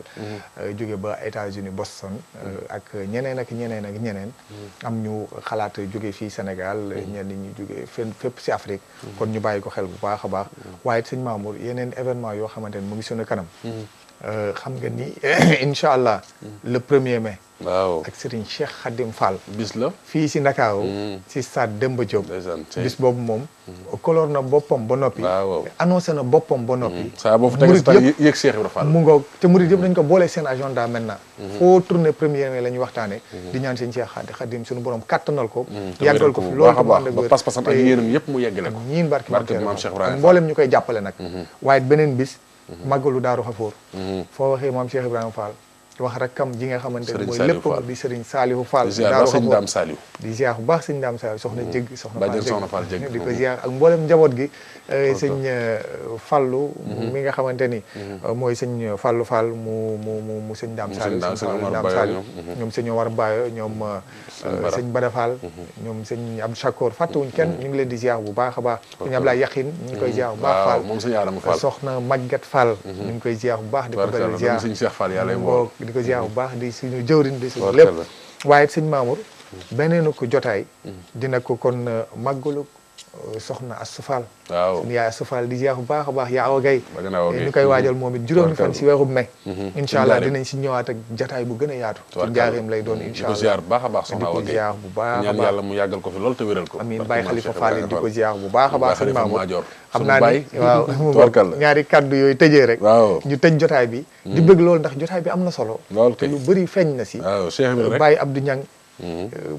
jóge ba États-Unis Boston. ak ñeneen. am ñu xalaat jóge fii Sénégal. ñenn ñi jóge fépp si Afrique. kon ñu bàyyi ko xel bu baax a baax. waaye it sëñ Mamour yeneen événement yoo xamante ni mu ngi sunu kanam. xam nga ni incha allah. le 1er mai. waaw ak Serigne Cheikh Khadim Fall. bis la fii si Ndakaaru si stade Demba Diop. bis boobu moom. koloor na boppam ba noppi. waaw annoncé na boppam ba noppi. saa boo fa teg si yëg Cheikh Ibra Fall. mu ngoog te murid yëpp dañ ko boole seen agenda maintenant. foo tourné premier mai la ñuy waxtaanee. di ñaan seen Cheikh Khadim suñu borom kattanal ko. yàggal ko fi loolu ko baax ba pas-pasam ak yéenam yëpp mu yeggale ko. ñiin barki maam Cheikh Ibrahima mboolem ñu koy jàppale nag. waaye beneen bis. màggalu Daaru Xafoor. foo waxee maam Cheikh Ibrahima Fall. wax rakkam ji nga xamante ne Serigne mooy Saliou lépp Fall. di Serigne Saliou Fall di ziar baax sëñ Daam Saliou di ziar bu baax sëñ Daam Saliou soxna jégg soxna Badiane soxna Fall Jégg di ko ziar ak mboolem njaboot gi sëñ Fallu mi nga xamante ni mooy sëñ Fallu Fall mu sëñ Daam Saliou sëñ Daam Saliou ñoom sëñ Omar Bayo ñoom sëñ Bada Fall ñoom sëñ Abdou Chakour fàttewuñ kenn ñu ngi leen di ziar bu baax a baax sëñ Ablaye Yaqin ñu ngi koy ziar bu baax Fall moom sëñ Adama Fall soxna Maguette Fall ñu ngi koy ziar bu baax di ko bëgg ziar sëñ Cheikh Fall yàlla ngoo di ko ziar bu baax di suñu jëwriñ di suñu lépp waaye sëñ Mamour beneen ko jotaay dina ko kon màggalu soxna Astou Fall waaw suñu yaay Astou Fall di ziar bu baax a baax yaa awa gay Awa Gaye ñu koy waajal moom it juróomi fan si weeru mai incha allah dinañ si ñëwaat ak jotaay bu gën a yaatu ci njaareem lay doon incha allah di ko ziar bu baax a baax soxna Awa di ko Gaye ziar bu baax a ñaan baax yàlla mu yàggal ko fi loolu te wéral ko amiin Baye Khalifa Fall di ko ziar bu baax a baax sëñ Mamour xam naa baay ni waaw ñaari kaddu yooyu tëjee rek waaw ñu tëj jotaay bi di bëgg loolu ndax jotaay bi am na solo loolu te kay lu bëri feeñ na si waaw Cheikh bi rek Baye Abdou Niang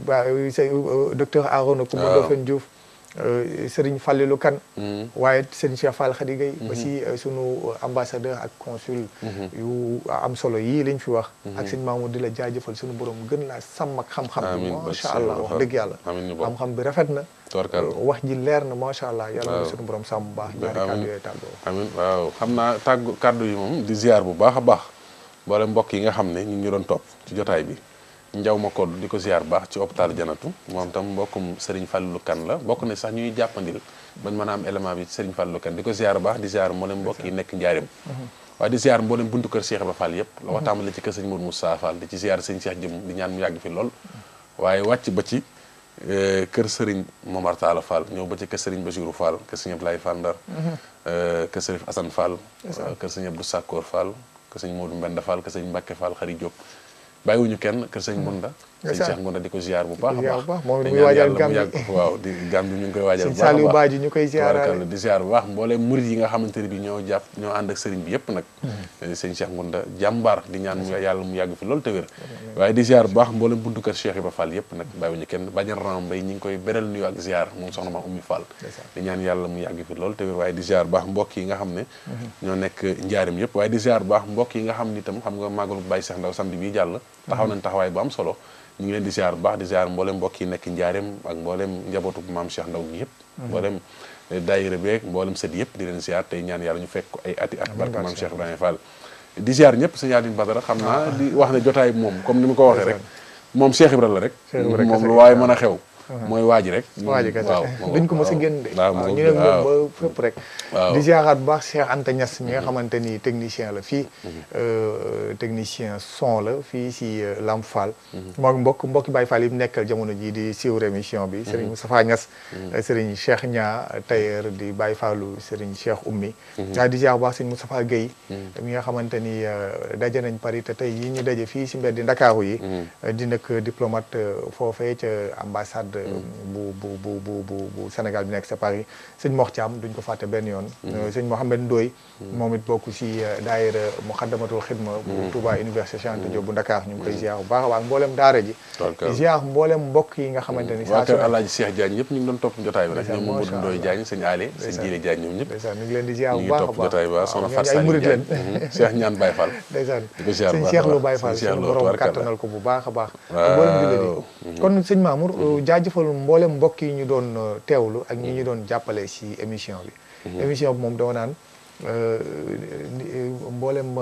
Baye docteur Arona Coumba Ndoffène Diouf Serigne Fallilou Kane waaye Serigne Cheikh Fall Khady Gueye ba si sunu ambassadeur ak consul yu am solo yii lañ fi wax ak sëñ Mamour di la jaajëfal sunu borom gën laa sàmm ak xam-xam bi macha allah wax dëgg yàlla xam-xam bi rafet na wax ji leer na macha allah yàlla na sunu borom sàmm bu baax ñaari kàddu yooyu tàggoo amiin waaw xam naa kàddu yi moom di ziar bu baax a baax boole mbokk yi nga xam ne ñu ngi doon topp ci jotaay bi njaw ma kodd di ko ziar baax ci hôpital Janatu moom tam mbokkum Serigne Fallou Kane la bokk ne sax ñuy jàppandil bañ mën a am élément bi Serigne Fallou Kane di ko ziar baax di ziar mboolem mbokk yi nekk njaareem waaye di ziar mboolem buntu kër Cheikh Ibra Fall yëpp la ko tàmbale ci kër sëñ Mourou Moussa Fall di ci ziar sëñ Cheikh Jëm di ñaan mu yàgg fi lool waaye wàcc ba ci kër Serigne Momar Talla Fall ñëw ba ci kër Serigne Bachirou Fall kër sëñ Ablaye Fall Ndar kër Serigne Assane Fall kër sëñ Abdou Sakkoor Fall kër sëñ Modou Mbenda Fall kër sëñ Mbacke Fall Xari Diop bàyyiwuñu kenn kër sëñ Ngunda sëñ Cheikh Ngunda di ko ziar bu baax a baax moom muy waajal Gàmbi waaw di Gàmbi ñu ngi koy waajal bu baax Saliou Badji ñu koy ziaraale di ziar bu baax mbooleem murid yi nga xamante ne bi ñoo ànd ak sëriñ bi yëpp nag sëñ Cheikh Ngunda jàmbaar di ñaan yàlla mu yàgg fi loolu te wér waaye di ziar bu baax mbooleem buntu kër Cheikh Ibra Fall yëpp nag bàyyiwuñu kenn bañan ram mbay ñi ngi koy beral nuyu ak ziar moom soxna ma Ummi Fall di ñaan yàlla mu yàgg fi loolu te wér waaye di ziar bu baax mbokk yi nga xam ne ñoo nekk njaarim yëpp waaye di ziar bu baax mbokk yi nga xam ne itam xam nga màggalu Baye Cheikh Ndaw samedi bii jàll taxaw nañ taxawaay bu am solo ñu ngi leen di ziar bu baax di ziar mboolem mbokk yi nekk njaareem ak mboolem njabootu maam Cheikh Ndaw gi yëpp mboolem daayira beeg mboolem sët yëpp di leen ziar tey ñaan yàlla ñu fekk ko ay ati at barke maam Cheikh Ibrahima Fall di ziar ñëpp sëñ Aline Badara xam naa di wax ne jotaay moom comme ni ma ko waxee rek moom Cheikh Ibrahima la rek moom lu waaye mën a xew mooy waaji rek waaji kese duñ ko mos a génn de waaw ñu ne moom ba fépp rek di ziaraat bu baax Cheikh Anta Niass mi nga xamante ni technicien la fii technicien son la fii si Lamp Fall moom mbokki Baye Fall yi nekkal jamono ji di suivre émission bi Serigne Moustapha Niass Serigne Cheikh Nia tailleur di Baye Fallu Serigne Cheikh Oumy waaye di ziar bu baax Serigne Moustapha Guèye mi nga xamante ni daje nañ Paris te tey yi ñu daje fii si mbedd Ndakaaru yi di nekk diplomate foofee ca ambassade bu Sénégal bi nekk sa Paris sëñ Mor Thiam duñ ko fàtte benn yoon sëñ Mohamed Ndoye moom it bokk si daayira Muxaddamatul Xidma bu Touba Université Cheikh Anta Diop bu Dakar ñu ngi koy ziar bu baax a baax mboolem daara ji ziar mboolem mbokk yi nga xamante ni waa kër Alaaji Cheikh Diagne ñëpp ñu ngi doon topp jotaay bi rek ñoom Mamadou Ndoye Diagne sëñ Ale sëñ Jili Diagne ñoom ñëpp ñu ngi leen di ziar bu ñu ngi baax a topp baax jotaay bi soxna Fatou ay murid leen Cheikh Ñaan Baye Fall ndeysaan di ko ziar sëñ bu baax Cheikh Lo Baye Fall suñu borom kàttanal ko bu baax a baax mboolem jullit yi kon sëñ Mamour jaajëfal mboolem mbokk yi ñu doon teewlu ak ñi ñu doon jàppale si émission bi émission bi moom dama naan mboolem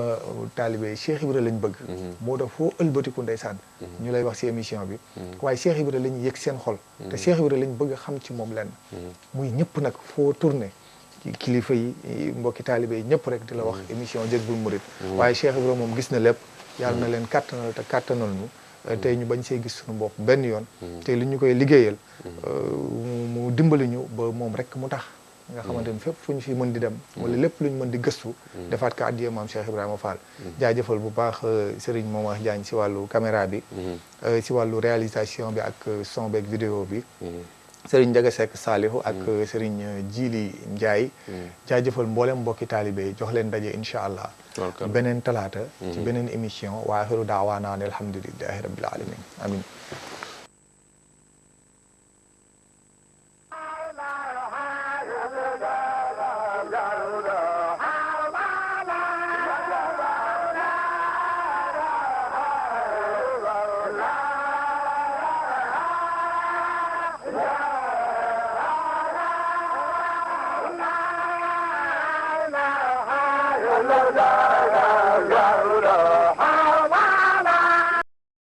taalibe Cheikh Ibra lañ bëgg moo tax foo ëlbatiku ndeysaan ñu lay wax si émission bi waaye Cheikh Ibra lañ yëg seen xol te Cheikh Ibra lañ bëgg a xam ci moom lenn muy ñëpp nag foo tourné kilifa yi mbokki taalibe yi ñëpp rek di la wax émission Jazboul Mouride waaye Cheikh Ibra moom gis na lépp yàlla na leen kàttanal te kàttanal ñu tey ñu bañ see gis suñu bopp benn yoon te li ñu koy liggéeyal mu dimbali ñu ba moom rek mu tax nga xamante ni fépp fu ñu fi mën di dem wala lépp lu ñu mën di gëstu defaat ko addiyee maam Cheikh Ibrahima Fall jaajëfal bu baax Serigne Momar Diagne si wàllu caméra bi si wàllu réalisation bi ak son beeg vidéo bi Serigne Ndiaga Seck Salihu ak Serigne Djili Ndiaye jaajëfal mboolem mbokki taalibe jox leen daje incha allah beneen talaata ci beneen émission wa axiru daawaana an alhamdulillahi rabbil alamin amin الله